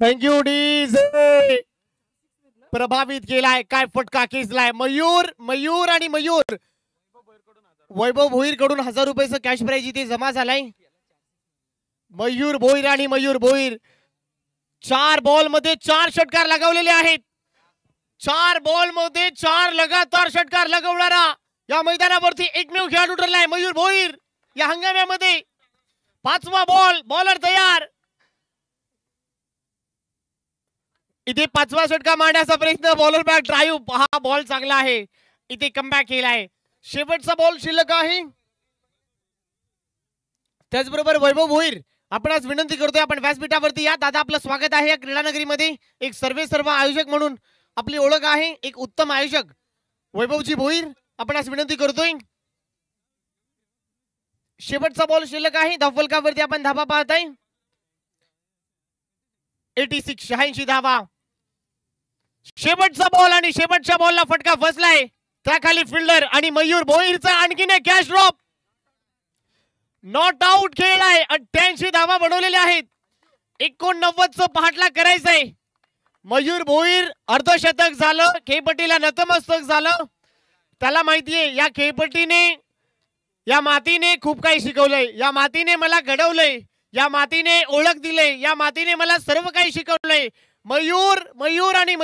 Speaker 1: Thank you DJ. प्रभावित केलाय, काय फटका खेचलाय. मयूर मयूर आणि मयूर. वैभव भोईर कडून 1000 रुपयाचं कॅश प्राइज इथे जमा झालाय. मयूर भोईर आणि मयूर भोईर 4 बॉल मध्ये 4 षटकार लगावलेले आहेत. 4 बॉल मध्ये 4 लगातार षटकार लगवणारा या मैदानावरती एकमेव खेळाडू ठरलाय मयूर भोईर. या हंगामामध्ये 5वा बॉल, बॉलर तयार. इथे 5वा षटकार मारण्याचा प्रयत्न, बॉलर बॅक ड्राईव्ह. हा बॉल चांगला आहे, इथे कमबॅक केलाय. शेवटचा बॉल शिल्लक आहे. त्याचबरोबर वैभव भोईर, आपण आज विनंती करतोय आपण व्यासपीठावरती या. दादा, आपलं स्वागत आहे या क्रीडानगरीमध्ये. एक सर्व आयोजक म्हणून आपली ओळख आहे, एक उत्तम आयोजक वैभवजी भोईर, आपण आज विनंती करतोय. शेवटचा बॉल शिल्लक आहे. धावफलकावरती आपण धावा पाहताय. 86 धावा. शेवटचा बॉल आणि शेवटच्या बॉलला फटका फसलाय. त्याखाली फिल्डर आणि मयूर भोईरचा आणखीन एक कॅच ड्रॉप. नॉट आउट खेळलाय. 88 धावा बनवलेल्या आहेत. 89चं पाठलाग करायचंय. मयूर भोईर अर्धशतक झालं. खेळपट्टीला नतमस्तक झालं. त्याला माहितीये या खेळपट्टीने या मातीने खूप काही शिकवलंय. या मातीने मला घडवलंय. या मातीने ओळख दिले. या मातीने मला सर्व काही शिकवलंय. मयूर आणि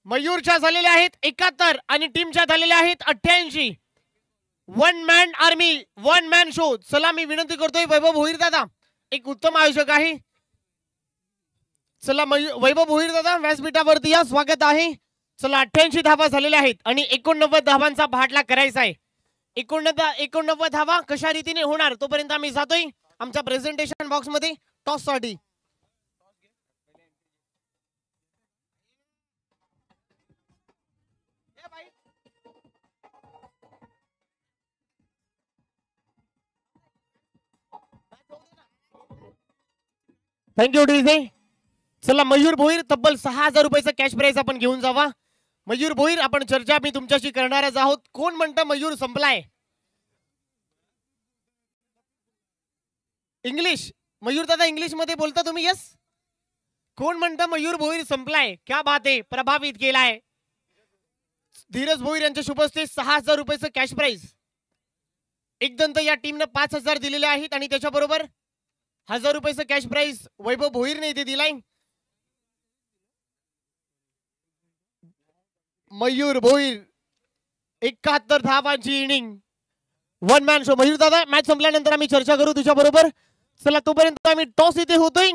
Speaker 1: मयूरच्या झालेल्या आहेत 71 आणि टीमच्या झालेल्या आहेत 88. One man army, one man show. चला मी विनंती करतोय वैभव भोईर दादा, एक उत्तम आयोजक आहे. चला वैभव भोईर दादा व्यासपीठावरती या, स्वागत आहे. चला 88 धावा झालेल्या आहेत आणि 89 धावांचा पाठलाग करायचा आहे. 89 धावा कशा रीतीने होणार तोपर्यंत आम्ही जातोय आमच्या प्रेझेंटेशन बॉक्स मध्ये टॉस साठी. Thank you DJ. चला मयूर भोईर तब्बल 6000 रुपयाचा कॅश प्राइज आपण घेऊन जावा. मयूर भोईर आपण चर्चा मी तुमच्याशी करणारच आहोत. कोण म्हणतं मयूर संपलाय? इंग्लिश मयूर दादा इंग्लिश मध्ये बोलता तुम्ही? यस. कोण म्हणतं मयूर भोईर संपलाय? क्या बात आहे. प्रभावित केलाय धीरज भोईर यांच्या शुभ हस्ते 6000 रुपयाचं कॅश प्राइज. एकदंत या टीमनं 5000 दिलेले आहेत आणि त्याच्याबरोबर 1000 रुपयाचं कॅश प्राइज वैभव भोईरने इथे दिलाय. मयूर भोईर 71 धावांची inning, one man show. Mayur दादा मॅच संपल्यानंतर आम्ही चर्चा करू तुझ्या बरोबर. चला तोपर्यंत आम्ही टॉस इथे होतोय.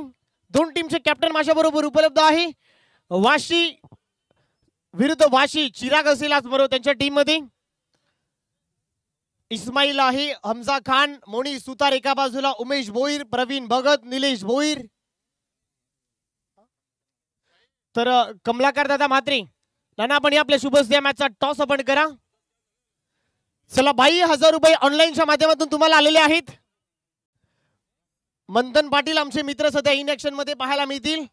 Speaker 1: दोन टीमचे कॅप्टन माझ्या बरोबर उपलब्ध आहे. वाशी विरुद्ध वाशी. चिराग असेल आज बरोबर त्यांच्या टीम मध्ये. इस्माईल आहे, हमजा खान, मोनी सुतार एका बाजूला, उमेश भोईर, प्रवीण भगत, निलेश भोईर. तर कमलाकर दादा म्हात्रे नाना आपण आपल्या शुभस्य मॅचचा टॉस आपण करा. चला 22,000 रुपये ऑनलाईनच्या माध्यमातून तुम्हाला आलेले आहेत. मंथन पाटील आमचे मित्र सध्या इन ऍक्शन मध्ये पाहायला मिळतील.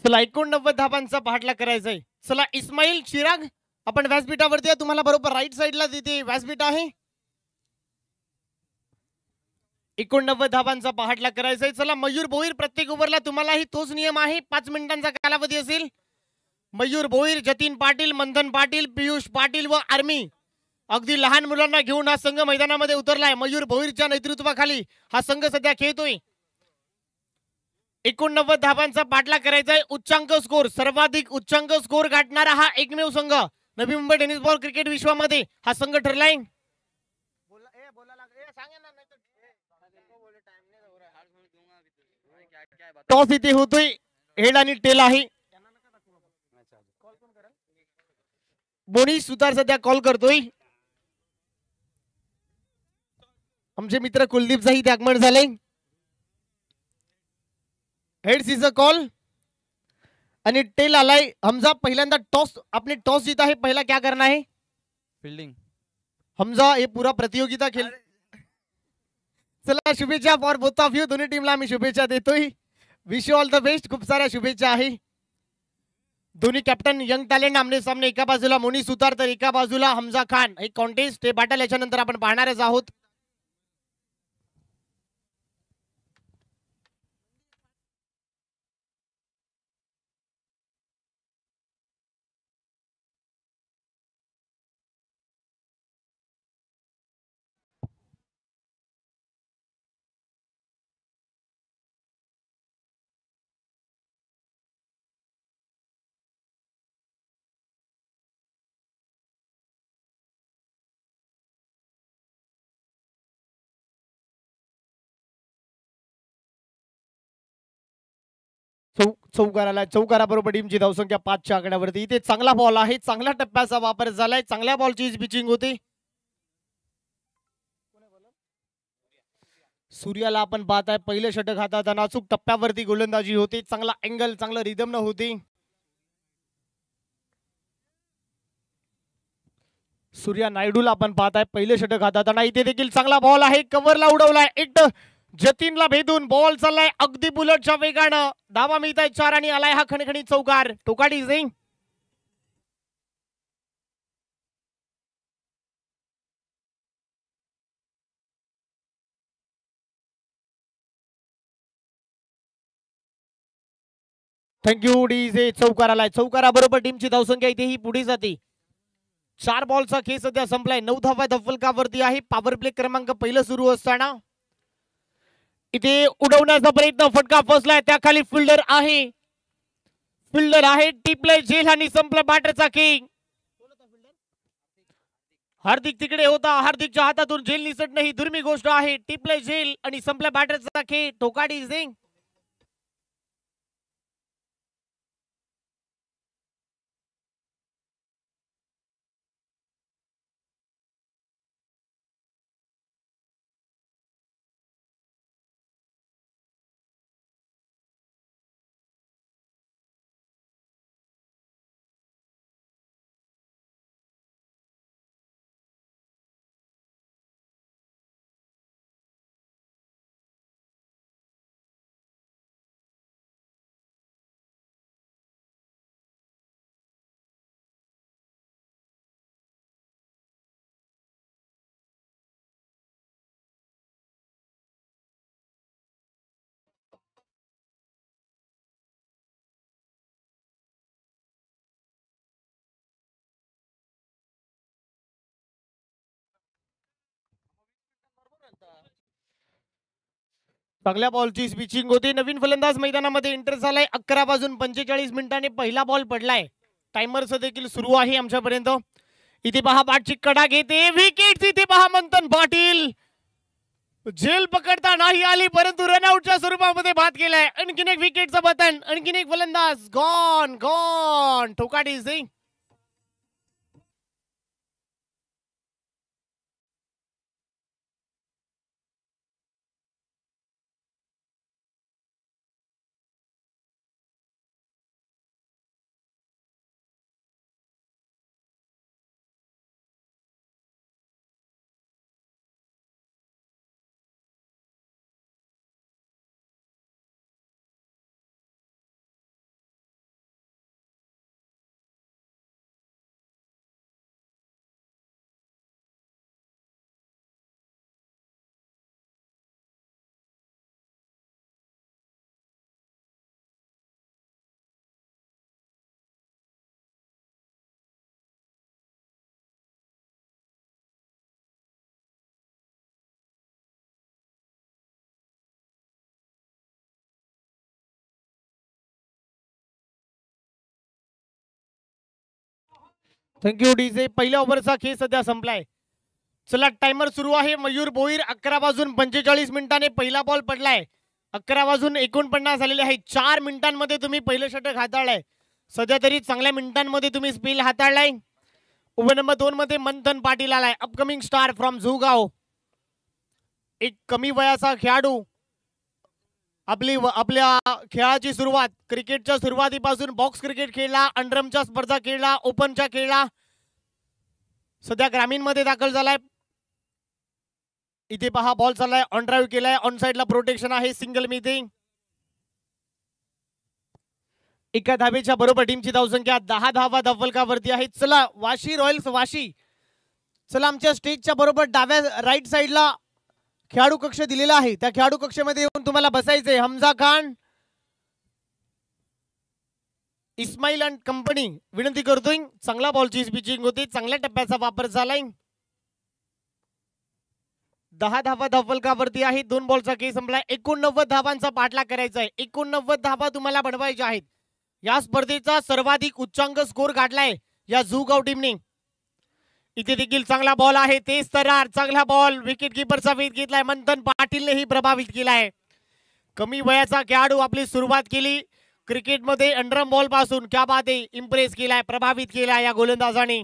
Speaker 1: चला 89 धावांचा पाठलाग करायचा आहे. चला इस्माईल चिराग आपण व्यासपीठावरती आहे. तुम्हाला बरोबर राईट साईडला तिथे व्यासपीठ आहे. 89 धावांचा पाठलाग करायचा आहे. चला मयूर भोईर प्रत्येक ओव्हरला तुम्हालाही तोच नियम आहे. 5 मिनिटांचा कालावधी असेल. मयूर भोईर, जतीन पाटील, मंथन पाटील, पियुष पाटील व आर्मी अगदी लहान मुलांना घेऊन हा संघ मैदानामध्ये उतरलाय. मयूर भोईरच्या नेतृत्वाखाली हा संघ सध्या खेळतोय. 89 धावांचा पाठलाग करायचा आहे. उच्चांक स्कोर, सर्वाधिक उच्चांक स्कोर गाठणारा हा एकमेव संघ नवी मुंबई टेनिस बॉल क्रिकेट विश्वामध्ये हा संघ ठरलाय. टॉस इथे होतोय. हेड आणि टेल आहे. बोनी सुतार सध्या कॉल करतोय. आमचे मित्र कुलदीप जाही आगमन झाले. Heads is a call. आणि टेल आलाय. हमजा पहिल्यांदा टॉस, आपने टॉस जीता है, पहला क्या करना है?
Speaker 2: फील्डिंग.
Speaker 1: हमजा ये पूरा प्रतियोगिता खेळ. चला शुभेच्छा फॉर बोथ ऑफ यू. दोन्ही टीमला आम्ही शुभेच्छा देतोय. Wish you all the best. खूप साऱ्या शुभेच्छा आहे. दोन्ही कॅप्टन यंग टॅलेंट आमने सामने, एका बाजूला मोनी सुतार तर एका बाजूला हमजा खान. एक कॉन्टेस्ट हे बॅटल याच्यानंतर आपण पाहणारच आहोत. चौकाराला, चौकाराबरोबर टीमची धावसंख्या 5च्या आकड्यावरती. इथे चांगला बॉल आहे, चांगल्या टप्प्याचा वापर झालाय, चांगल्या बॉलची पिचिंग होती. सूर्याला आपण पाहताय पहिले षटक हातात, नाजूक टप्प्यावरती गोलंदाजी होती, चांगला अँगल, चांगलं रिदम न होती. सूर्या नायडूला आपण पाहताय पहिले षटक हातात, इथे देखील चांगला बॉल आहे, कव्हरला उडवलाय, एक जतीनला भेदून बॉल चाललाय अगदी बुलेटच्या वेगानं. धावा मिळत आहे 4 आणि आलाय हा खणखणी चौकार. टोकाडी सिंग थँक्यू. डीजे चौकार आलाय, चौकाराबरोबर टीमची धावसंख्या इथे ही पुढे जाते. 4 बॉलचा खेळ सध्या संपलाय. 9 धावा धफलकावरती आहे. पॉवर प्ले क्रमांक पहिलं सुरू असताना इथे उडवण्याचा प्रयत्न, फटका फसलाय, त्याखाली फिल्डर आहे, फिल्डर आहे. टिपले झेल आणि संपला बॅटरचा किंग. हार्दिक तिकडे होता, हार्दिकच्या हातातून झेल निसटणं ही दुर्मिळ गोष्ट आहे. टिपले झेल आणि संपला बॅटरचा खेळ. टोकाडी सिंग चांगल्या बॉलची स्विचिंग होती. नवीन फलंदाज मैदानामध्ये एंटर झालाय. 11 वाजून 45 मिनिटांनी पहिला बॉल पडलाय. टाइमर्स देखील सुरू आहे आमच्यापर्यंत. इथे पहा बॅटची कडा घेते, विकेट. इथे पहा मंथन पाटील, झेल पकडता नाही आली, परंतु रनआउटच्या स्वरूपामध्ये बाद केलाय. आणखीन एक विकेटचं बटन, आणखीन एक फलंदाज gone gone. Thokadi Singh thank you. DJ पहिल्या ओव्हरचा खेळ सध्या संपलाय. चला टाइमर सुरू आहे. मयूर भोईर 11 वाजून 45 मिनिटांनी पहिला बॉल पडलाय. 11 वाजून 49 झालेले आहेत. 4 मिनिटांमध्ये तुम्ही पहिलं षटक हाताळलंय. सध्या तरी चांगल्या मिनिटांमध्ये तुम्ही स्पेल हाताळलाय. ओव्हर नंबर 2 मध्ये मंथन पाटील आलाय, अपकमिंग स्टार फ्रॉम झुगाव. एक कमी वयाचा खेळाडू आपल्या खेळाची सुरुवात क्रिकेटच्या सुरुवातीपासून बॉक्स क्रिकेट खेळला, अंडरमच्या स्पर्धा खेळला, ओपनच्या खेळला, सध्या ग्रामीण मध्ये दाखल झालाय. इथे पहा बॉल चाललाय, ऑन ड्राईव्ह केलाय, ऑन साइडला प्रोटेक्शन आहे, सिंगल मध्ये. एका धावेच्या बरोबर टीमची धावसंख्या 10 धावा धावफलकावरती आहे. चला वाशी रॉयल्स वाशी, चला आमच्या स्टेजच्या बरोबर डाव्या राईट साइडला खेळाडू कक्ष दिलेला आहे, त्या खेळाडू कक्षामध्ये येऊन तुम्हाला बसायचंय. हमजा खान, इस्माईल अँड कंपनी विनंती करतोय. चांगला बॉलची पिचिंग होती, चांगल्या टप्प्याचा वापर झालाय. 10 धावा धावफलकावरती आहे. 2 बॉलचा खेळ संपलाय. 89 धावांचा पाठलाग करायचा आहे. 89 धावा तुम्हाला बनवायच्या आहेत. या स्पर्धेचा सर्वाधिक उच्चांक स्कोर काढलाय या जुगाव टीमने. इथे देखील चांगला बॉल आहे, तेज तरार, चांगला बॉल, विकेट किपरचा वेध घेतलाय. मंथन पाटीलनेही प्रभावित केलाय. कमी वयाचा खेळाडू आपली सुरुवात केली क्रिकेटमध्ये अंडरम बॉल पासून. क्या बात आहे, इम्प्रेस केलाय, प्रभावित केलाय या गोलंदाजाने.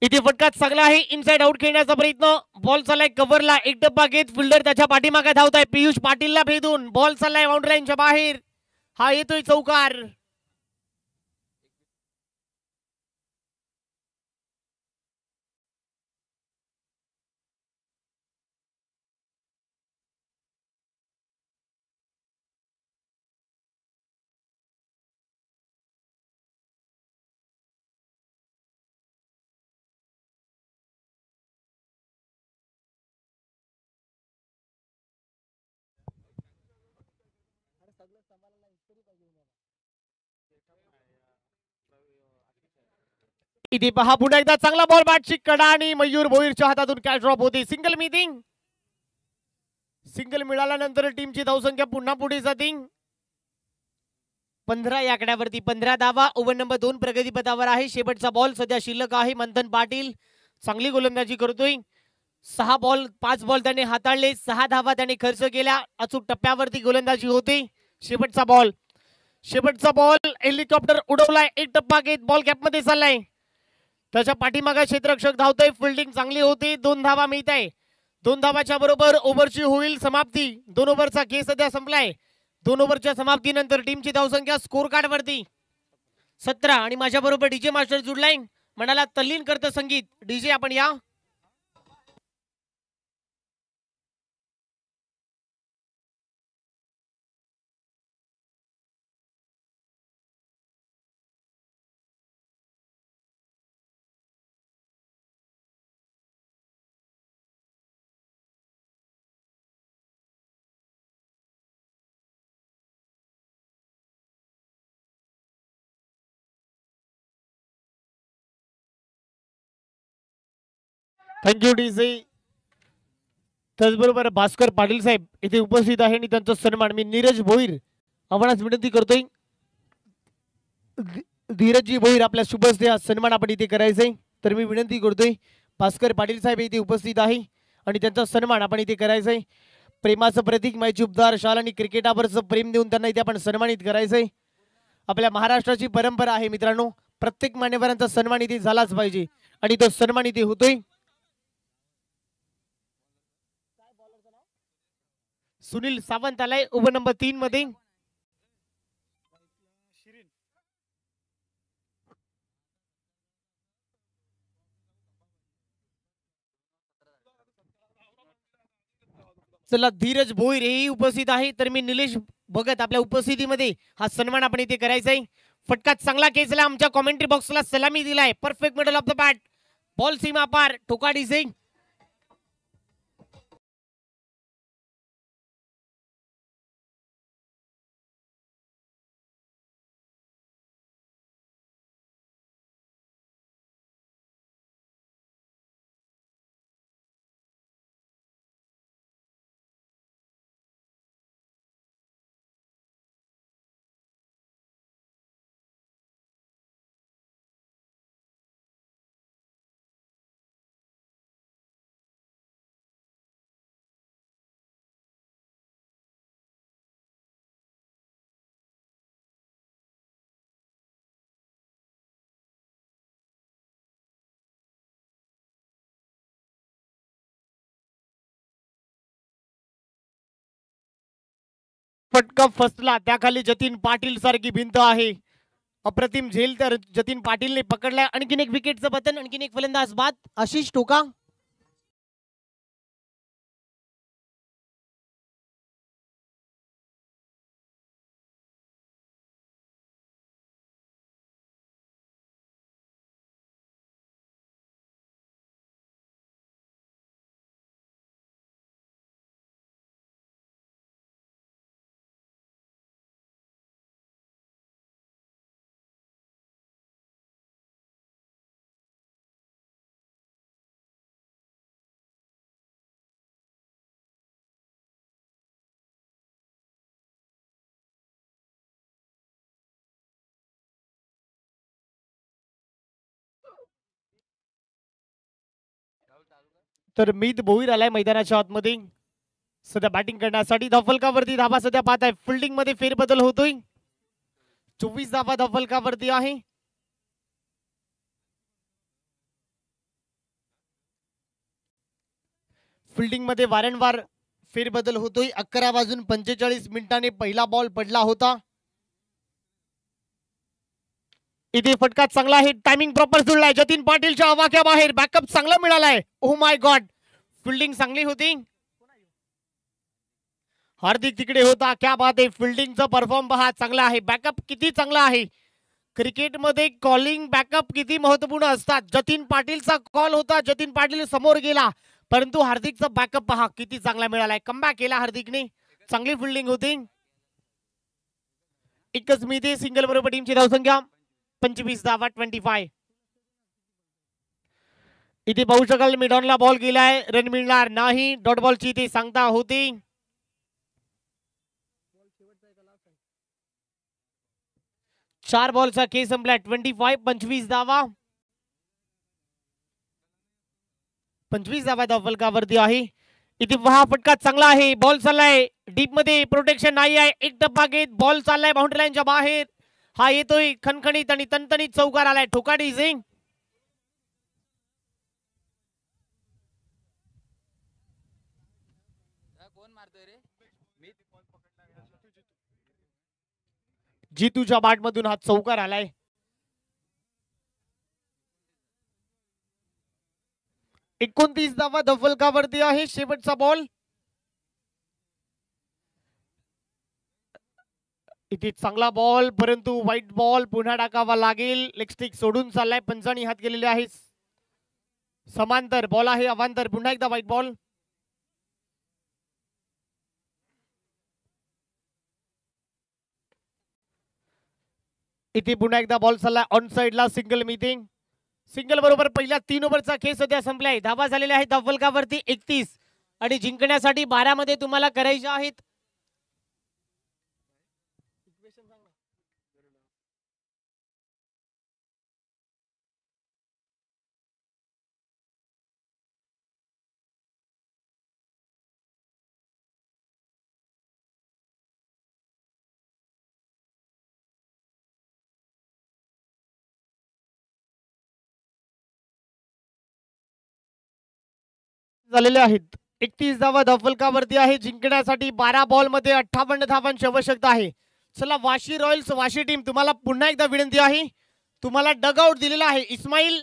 Speaker 1: इथे फटका चांगला आहे, इनसाइड आउट खेळण्याचा प्रयत्न. बॉल चाललाय कव्हरला, एक डब्बा घेत फिल्डर त्याच्या पाठीमागे धावताय. पियुष पाटीलला भेदून बॉल चाललाय बाउंड्री लाईनच्या बाहेर. हा येतोय चौकार. इथे पहा पुन्हा एकदा चांगला बॉल, बॅटची कडा आणि मयूर भोईरच्या हातातून कॅच ड्रॉप होते. सिंगल मीटिंग, सिंगल मिळाल्यानंतर टीमची धावसंख्या पुन्हा पुढे जाते. 15 या आकड्यावरती 15 धावा. ओव्हर नंबर 2 प्रगतीपथावर आहे. शेवटचा बॉल सध्या शिल्लक आहे. मंथन पाटील चांगली गोलंदाजी करतोय. 5 बॉल त्याने हाताळले, 6 धावा त्याने खर्च केल्या. अचूक टप्प्यावरती गोलंदाजी होते. शेवटचा बॉल, शेवटचा बॉल, हेलिकॉप्टर उडवलाय, एक टप्पा घेत बॉल कॅप मध्ये चाललाय. त्याच्या पाठीमागे क्षेत्ररक्षक धावतोय. फिल्डिंग चांगली होती. 2 धावा मिळत आहे. 2 धावाच्या बरोबर ओव्हरची होईल समाप्ती. 2 ओव्हरचा खेळ सध्या संपलाय. 2 ओव्हरच्या समाप्तीनंतर टीमची धावसंख्या स्कोर कार्ड वरती 17. आणि माझ्या बरोबर डीजे मास्टर जुडलाय, मनाला तल्लीन करतं संगीत. डीजे आपण या. Thank you DJ. त्याचबरोबर भास्कर पाटील साहेब इथे उपस्थित आहे आणि त्यांचा सन्मान मी नीरज भोईर आव्हानास विनंती करतोय. धीरजजी भोईर आपल्या शुभस्ते हा सन्मान आपण इथे करायचंय, तर मी विनंती करतोय भास्कर पाटील साहेब इथे उपस्थित आहे आणि त्यांचा सन्मान आपण इथे करायचंय. प्रेमाचं प्रतीक माहिती उपदार शाल आणि क्रिकेटावरचं प्रेम देऊन त्यांना इथे आपण सन्मानित करायचंय. आपल्या महाराष्ट्राची परंपरा आहे मित्रांनो, प्रत्येक मान्यवरांचा सन्मान इथे झालाच पाहिजे आणि तो सन्मान इथे होतोय. सुनील सावंत आलाय ओव्हर नंबर 3 मध्ये. चला धीरज भोईर हेही उपस्थित आहे, तर मी निलेश भगत आपल्या उपस्थितीमध्ये हा सन्मान आपण इथे करायचा आहे. फटका चांगला खेचला, आमच्या कॉमेंट्री बॉक्सला सलामी दिलाय. Perfect middle of the bat, ball सीमा पार, ठोका डिझाईन. फटका फसला, त्याखाली जतीन पाटील सारखी भिंत आहे. अप्रतिम झेल तर जतीन पाटीलने पकडलाय. आणखीन एक विकेटचं बटन, आणखीन एक फलंदाज बाद. आशिष टोका. तर मीत भोईर आलाय मैदानाच्या आतमध्ये सध्या बॅटिंग करण्यासाठी. धावफलकावरती धाबा सध्या पाहत आहे. फिल्डिंग मध्ये फेरबदल होतोय. 24 धाबा धावफलकावरती आहे. फिल्डिंग मध्ये वारंवार फेरबदल होतोय. 11 वाजून 45 मिनिटांनी पहिला बॉल पडला होता. इथे फटका चांगला आहे. टायमिंग प्रॉपर जुळलाय. जतीन पाटीलच्या आवाक्या बाहेर बॅकअप चांगला मिळालाय. ओ माय गॉड, फिल्डिंग चांगली होती. हार्दिक तिकडे होता. क्या बात आहे. फिल्डिंगचा परफॉर्म पहा, चांगला आहे. बॅकअप किती चांगला आहे. क्रिकेटमध्ये कॉलिंग बॅकअप किती महत्वपूर्ण असतात. जतीन पाटीलचा कॉल होता, जतीन पाटील समोर गेला, परंतु हार्दिकचा बॅकअप पहा किती चांगला मिळालाय. कमबॅक केला हार्दिकने. चांगली फिल्डिंग होती. एकच मिळते सिंगल बरोबर टीमची धावसंख्या 25 धावा 25. इथे पाहू शकाल मिडॉनला बॉल गेलाय. रन मिळणार नाही. डॉट बॉलची इथे सांगता होती. चार बॉलचा खेळ संपला. 25 25 धावा. 25 धावा धावफलकावरती आहे. इथे हा फटका चांगला आहे. बॉल चाललाय डीप मध्ये, प्रोटेक्शन नाही आहे. एक टप्पा घेत बॉल चाललाय बाउंड्री लाईनच्या बाहेर. हा येतोय खणखणीत आणि तणतणीत चौकार आलाय. ठोकाडी सिंग. जीतूच्या बाट मधून हा चौकार आलाय. एकोणतीस धावा धावफलकावरती आहे. शेवटचा बॉल. इथे चांगला बॉल, परंतु व्हाईट बॉल पुन्हा टाकावा लागेल. लेग स्टिक सोडून चाललाय. पंचांनी हात केलेले आहे. समांतर बॉल आहे. अवांतर. पुन्हा एकदा व्हाईट बॉल. इथे पुन्हा एकदा बॉल चाललाय ऑन साइडला. Single meeting. सिंगल बरोबर पहिल्या 3 ओव्हरचा खेळ सध्या संपलाय. धावा झालेल्या आहेत धावफलकावरती 31 आणि जिंकण्यासाठी 12 मध्ये तुम्हाला करायच्या आहेत. झालेले आहेत. 31 धावा धावफलकावरती आहे. जिंकण्यासाठी 12 बॉल मध्ये 58 धावांची आवश्यकता आहे. चला वाशी रॉयल्स वाशी टीम, तुम्हाला पुन्हा एकदा विनंती आहे. तुम्हाला डगआउट दिलेला आहे. इस्माईल,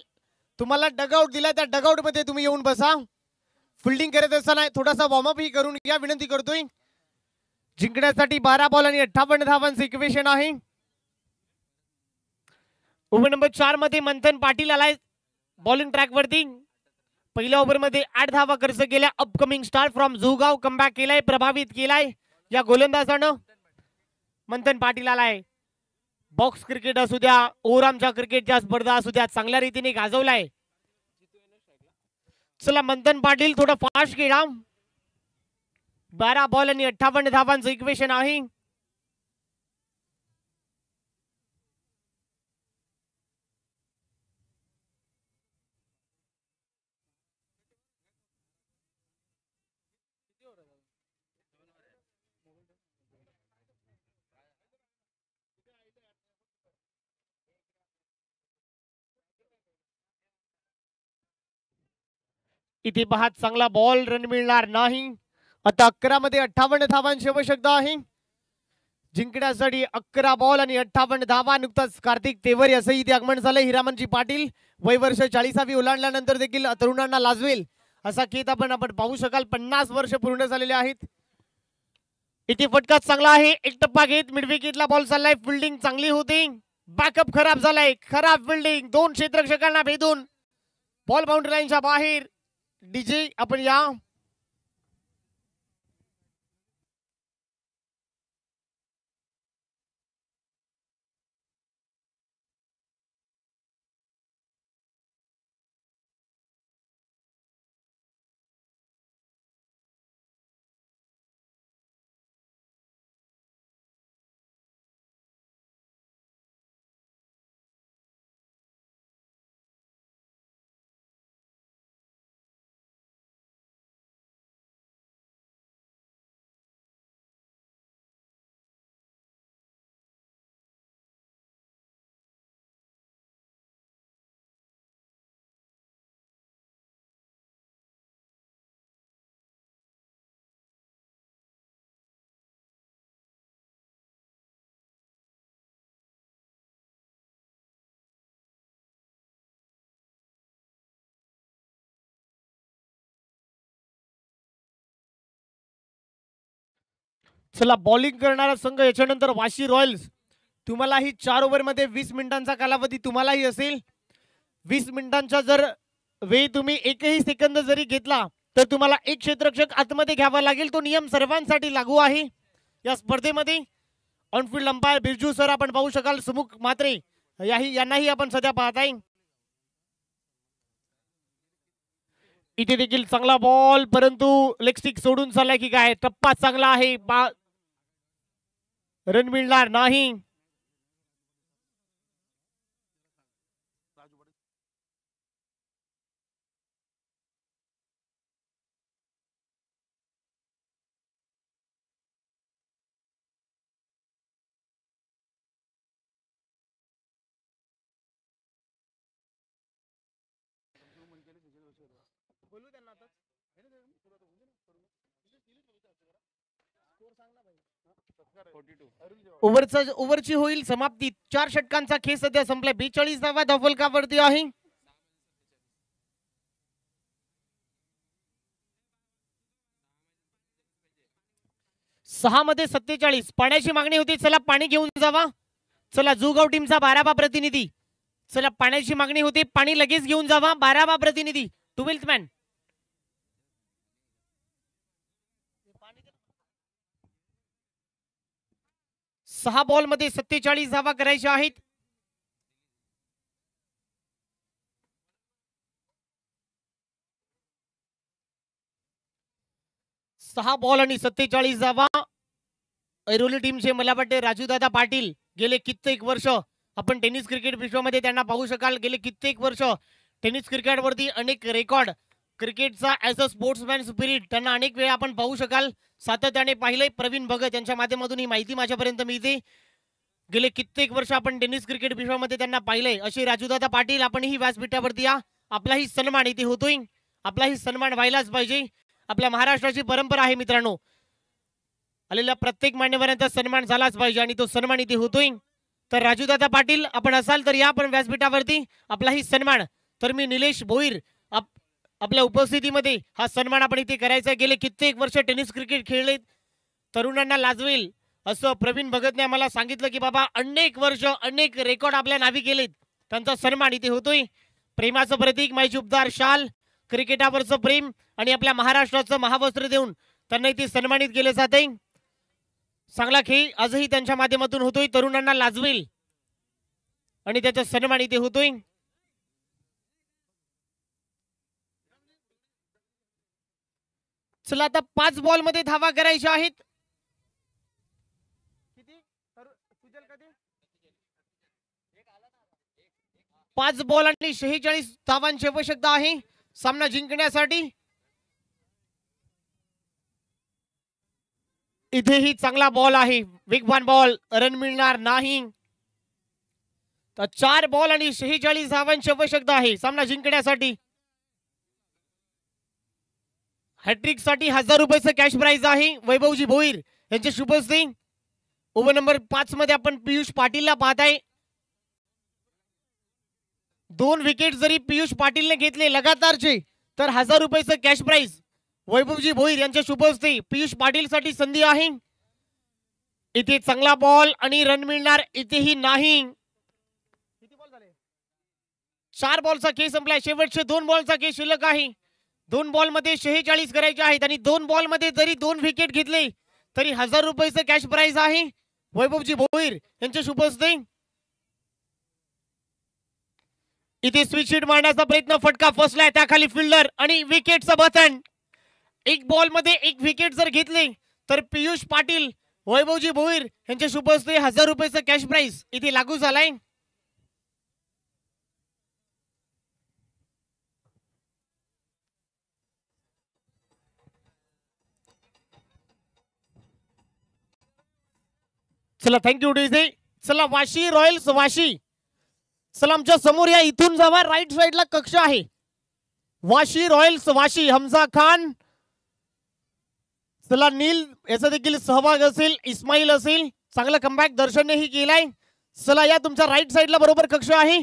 Speaker 1: तुम्हाला डगआउट दिला, त्या डगआउट मध्ये तुम्ही येऊन बसा. फिल्डिंग करत असताना थोडासा वॉर्मअप ही करून घ्या, विनंती करतोय. जिंकण्यासाठी 12 बॉल आणि 58 धावांचं इक्वेशन आहे. ओव्हर नंबर 4 मध्ये मंथन पाटील आलाय बॉलिंग ट्रॅक वरती. पहिल्या ओव्हर मध्ये 8 धावा खर्च केल्या. अपकमिंग स्टार फ्रॉम जुगाव कमबॅक केलाय, प्रभावित केलाय या गोलंदाजानं. मंथन पाटील आलाय. बॉक्स क्रिकेट असू द्या, ओव्हरआर्मच्या क्रिकेटच्या स्पर्धा असू द्या, चांगल्या रीतीने गाजवलाय. चला मंथन पाटील थोडं फास्ट खेळा. 12 बॉल आणि 58 धावांचं इक्वेशन आहे. इथे पहा चांगला बॉल, रन मिळणार नाही. आता 11 मध्ये 58 धावांची आवश्यकता आहे. जिंकण्यासाठी 11 बॉल आणि 58 धावा. नुकताच कार्तिक तेवर असंही इथे आगमन झालं. हिरामनजी पाटील वय वर्ष 40वी ओलांडल्यानंतर देखील तरुणांना लाजवेल असा खेळ आपण पाहू शकाल. 50 वर्ष पूर्ण झालेले आहेत. इथे फटका चांगला आहे. एक टप्पा घेत मिड विकेटला बॉल चाललाय. फिल्डिंग चांगली होती. बॅकअप खराब झालाय. खराब फिल्डिंग. 2 क्षेत्ररक्षकांना भेदून बॉल बाउंड्री लाईनच्या बाहेर. डीजे आपण या. चला बॉलिंग करणारा संघ याच्यानंतर वाशी रॉयल्स. तुम्हालाही 4 ओव्हरमध्ये 20 मिनिटांचा कालावधी तुम्हालाही असेल. 20 मिनिटांचा जर वेळ तुम्ही एकही सेकंद जरी घेतला तर तुम्हाला एक क्षेत्ररक्षक आतमध्ये घ्यावा लागेल. तो नियम सर्वांसाठी लागू आहे या स्पर्धेमध्ये. ऑनफिल्ड अंपायर बिरजू सर आपण पाहू शकाल. सुमुख मात्रे यांनाही आपण सध्या पाहताय. इथे देखील चांगला बॉल परंतु लेग स्टिक सोडून चाललाय की काय. टप्पा चांगला आहे. रन मिळणार नाही. ओव्हरची होईल समाप्ती. 4 षटकांचा खेळ सध्या संपलाय. 42 धावा धावफलकावरती आहे. 6 मध्ये 47. पाण्याची मागणी होती. चला पाणी घेऊन जावा. चला जुगाव टीमचा 12वा प्रतिनिधी. चला पाण्याची मागणी होती. पाणी लगेच घेऊन जावा. 12वा प्रतिनिधी 12th मॅन. 6 बॉल मध्ये 47 धावा करायच्या आहेत. सहा बॉल आणि 47 धावा. ऐरोली टीमचे मला वाटते राजूदादा पाटील. गेले कित्येक वर्ष आपण टेनिस क्रिकेट विश्वामध्ये त्यांना पाहू शकाल. गेले कित्येक वर्ष टेनिस क्रिकेटवरती अनेक रेकॉर्ड. क्रिकेटचा ॲज अ स्पोर्ट्समॅन स्पिरिट त्यांना अनेक वेळा आपण पाहू शकाल. सातत्याने पाहिलंय. प्रवीण भगत यांच्या माध्यमातून ही माहिती माझ्यापर्यंत मिळते. गेले कित्येक वर्ष आपण टेनिस क्रिकेट विश्वामध्ये त्यांना पाहिलंय. असे राजूदादा पाटील आपणही व्यासपीठावरती या. आपलाही सन्मान इथे होतोय. आपलाही सन्मान व्हायलाच पाहिजे. आपल्या महाराष्ट्राची परंपरा आहे मित्रांनो. आलेल्या प्रत्येक मान्यवरांचा सन्मान झालाच पाहिजे आणि तो सन्मान इथे होतोय. तर राजूदादा पाटील आपण असाल तर या पण व्यासपीठावरती. आपलाही सन्मान. तर मी निलेश भोईर आपल्या उपस्थितीमध्ये हा सन्मान आपण इथे करायचा. गेले कित्येक वर्ष टेनिस क्रिकेट खेळले. तरुणांना लाजवेल असं प्रवीण भगतने आम्हाला सांगितलं की बाबा अनेक वर्ष अनेक रेकॉर्ड आपल्या नावी केलेत. त्यांचा सन्मान इथे होतोय. प्रेमाचं प्रतीक माहितीदार शाल. क्रिकेटावरचं प्रेम आणि आपल्या महाराष्ट्राचं महावस्त्र देऊन त्यांना इथे सन्मानित केले जाते. चांगला खेळ आजही त्यांच्या माध्यमातून होतोय. तरुणांना लाजवेल आणि त्याचा सन्मान इथे होतोय. चला आता 5 बॉल मध्ये धावा करायच्या आहेत. 5 बॉल आणि 46 धावांची आवश्यकता आहे सामना जिंकण्यासाठी. इथेही चांगला बॉल आहे. वेगवान बॉल. रन मिळणार नाही. तर 4 बॉल आणि 46 धावांची आवश्यकता आहे सामना जिंकण्यासाठी. हॅट्रिक साठी 1000 रुपयाचं कॅश प्राइज आहे. वैभवजी भोईर यांचे शुभश्री. ओव्हर नंबर 5 मध्ये आपण पियुष पाटीलला पाहताय. 2 विकेट जरी पियुष पाटीलने घेतले लगातारचे तर 1000 रुपयाचं कॅश प्राइज वैभवजी भोईर यांच्या शुभ हस्ते पियुष पाटील साठी संधी आहे. इथे चांगला बॉल आणि रन मिळणार इथेही नाही. 4 बॉलचा खेळ संपलाय. शेवटचे 2 बॉलचा खेळ शिल्लक आहे. 2 बॉल मध्ये 46 करायचे आहेत आणि 2 बॉल मध्ये जरी 2 विकेट घेतले तरी 1000 रुपयाचं कॅश प्राइज आहे वैभवजी भोईर यांच्या शुभ हस्ते. इथे स्विच हिट मारण्याचा प्रयत्न, फटका फसलाय, त्याखाली फिल्डर आणि विकेटचं बटन. 1 बॉल मध्ये 1 विकेट जर घेतले तर पियुष पाटील वैभवजी भोईर यांच्या शुभ हस्ते 1000 रुपयाचं कॅश प्राइज इथे लागू झालाय. चला थँक्यू डीजे. चला वाशी रॉयल्स वाशी. चला आमच्या समोर या, इथून जावा, राईट साइडला कक्ष आहे. वाशी रॉयल्स वाशी, हमजा खान. चला नील याचा देखील सहभाग असेल, इस्माईल असेल, चांगला कमबॅक दर्शननेही केलाय. चला या तुमच्या राईट साइडला बरोबर कक्ष आहे.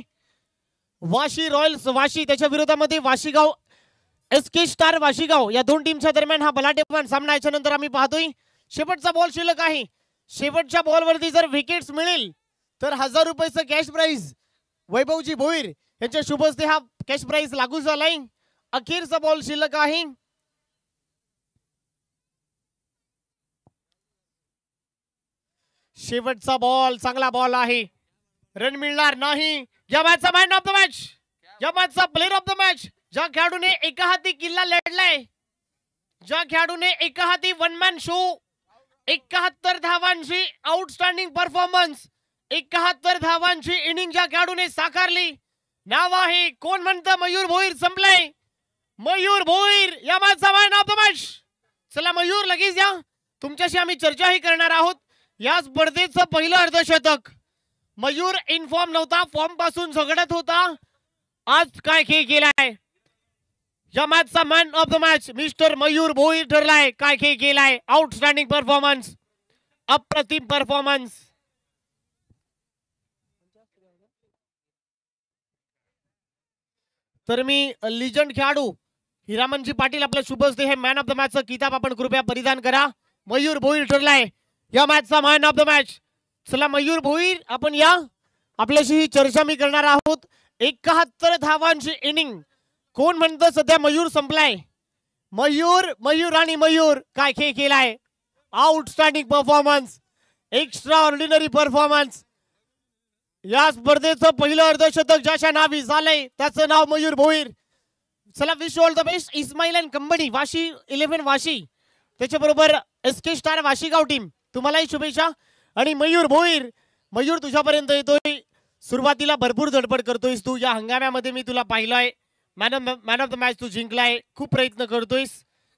Speaker 1: वाशी रॉयल्स वाशी, त्याच्या विरोधामध्ये वाशीगाव SK स्टार वाशीगाव, या 2 टीमच्या दरम्यान हा बलाढ्यपण सामना. याच्यानंतर आम्ही पाहतोय शेवटचा बॉल शिल्लक आहे. शेवटच्या बॉलवरती जर विकेट्स मिळेल तर 1000 रुपयाचं कॅश प्राइज वैभवजी भोईर यांच्या शुभ हस्ते हा कॅश प्राइज लागू झालाय. अखेरचा बॉल शिल्लक आहे. शेवटचा बॉल, चांगला बॉल आहे, रन मिळणार नाही. या मॅचचा मॅन ऑफ द मॅच, या मॅचचा प्लेअर ऑफ द मॅच, ज्या खेळाडूने एका हाती किल्ला लढलाय, ज्या खेळाडूने एका हाती वन मॅन शो 71 धावांची आउटस्टँडिंग परफॉर्मन्स, 71 धावांची इनिंग ज्या खेळाडूने साकारली, नाव आहे, कोण म्हणतं, मयूर भोईर. संपलंय, मयूर भोईर या मॅचचा मॅन ऑफ द मॅच. चला मयूर लगेच या, तुमच्याशी आम्ही चर्चाही करणार आहोत. या स्पर्धेचं पहिलं अर्धशतक. मयूर इनफॉर्म नव्हता, फॉर्म पासून झगडत होता, आज काय खेळ केलाय. या मॅचचा man of the match mister Mayur Bhoir ठरलाय. काय खेळ केलाय, आउटस्टँडिंग परफॉर्मन्स, अप्रतिम परफॉर्मन्स. तर मी लिजंड खेळाडू हिरामनजी पाटील आपल्या शुभ हस्ते हे मॅन ऑफ द मॅचचा किताब आपण कृपया परिधान करा. मयूर भोईर ठरलाय या मॅचचा मॅन ऑफ द मॅच. चला मयूर भोईर आपण या, आपल्याशी ही चर्चा मी करणार आहोत. 71 धावांची इनिंग, कोण म्हणतं सध्या मयूर संपलाय. मयूर, मयूर आणि मयूर काय खेळ केलाय, outstanding performance, extra ordinary performance. या स्पर्धेचं पहिलं अर्धशतक ज्याच्या नावी झालंय त्याचं नाव मयूर भोईर. चला wish all the best Ismail and company Vashi 11 Vashi, त्याच्याबरोबर SK स्टार वाशीगाव टीम, तुम्हालाही शुभेच्छा. आणि मयूर भोईर, मयूर तुझ्यापर्यंत येतोय. सुरुवातीला भरपूर धडपड करतोयस तू, या हंगामामध्ये मी तुला पाहिलंय, मॅन ऑफ द मॅच तू जिंकलाय, खूप प्रयत्न करतोयस.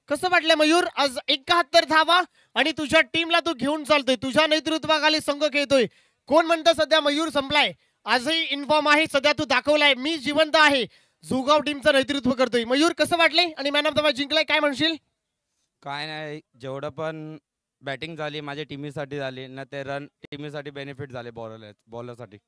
Speaker 1: कसं वाटलंय मयूर, आज 71 धावा आणि तुझ्या टीमला तू घेऊन चालतोय, तुझ्या नेतृत्वाखाली संघ खेळतोय. कोण म्हणतं सध्या मयूर संपलाय, आजही इन्फॉर्म आहे, सध्या तू दाखवलाय मी जिवंत आहे, जुगाव टीमचं नेतृत्व करतोय. मयूर कसं वाटलंय आणि मॅन ऑफ द मॅच जिंकलाय, काय म्हणशील.
Speaker 2: काय नाही, जेवढं पण बॅटिंग झाली माझ्या टीमसाठी झाली ना, ते रन टीमसाठी बेनिफिट झाले बॉलरसाठी.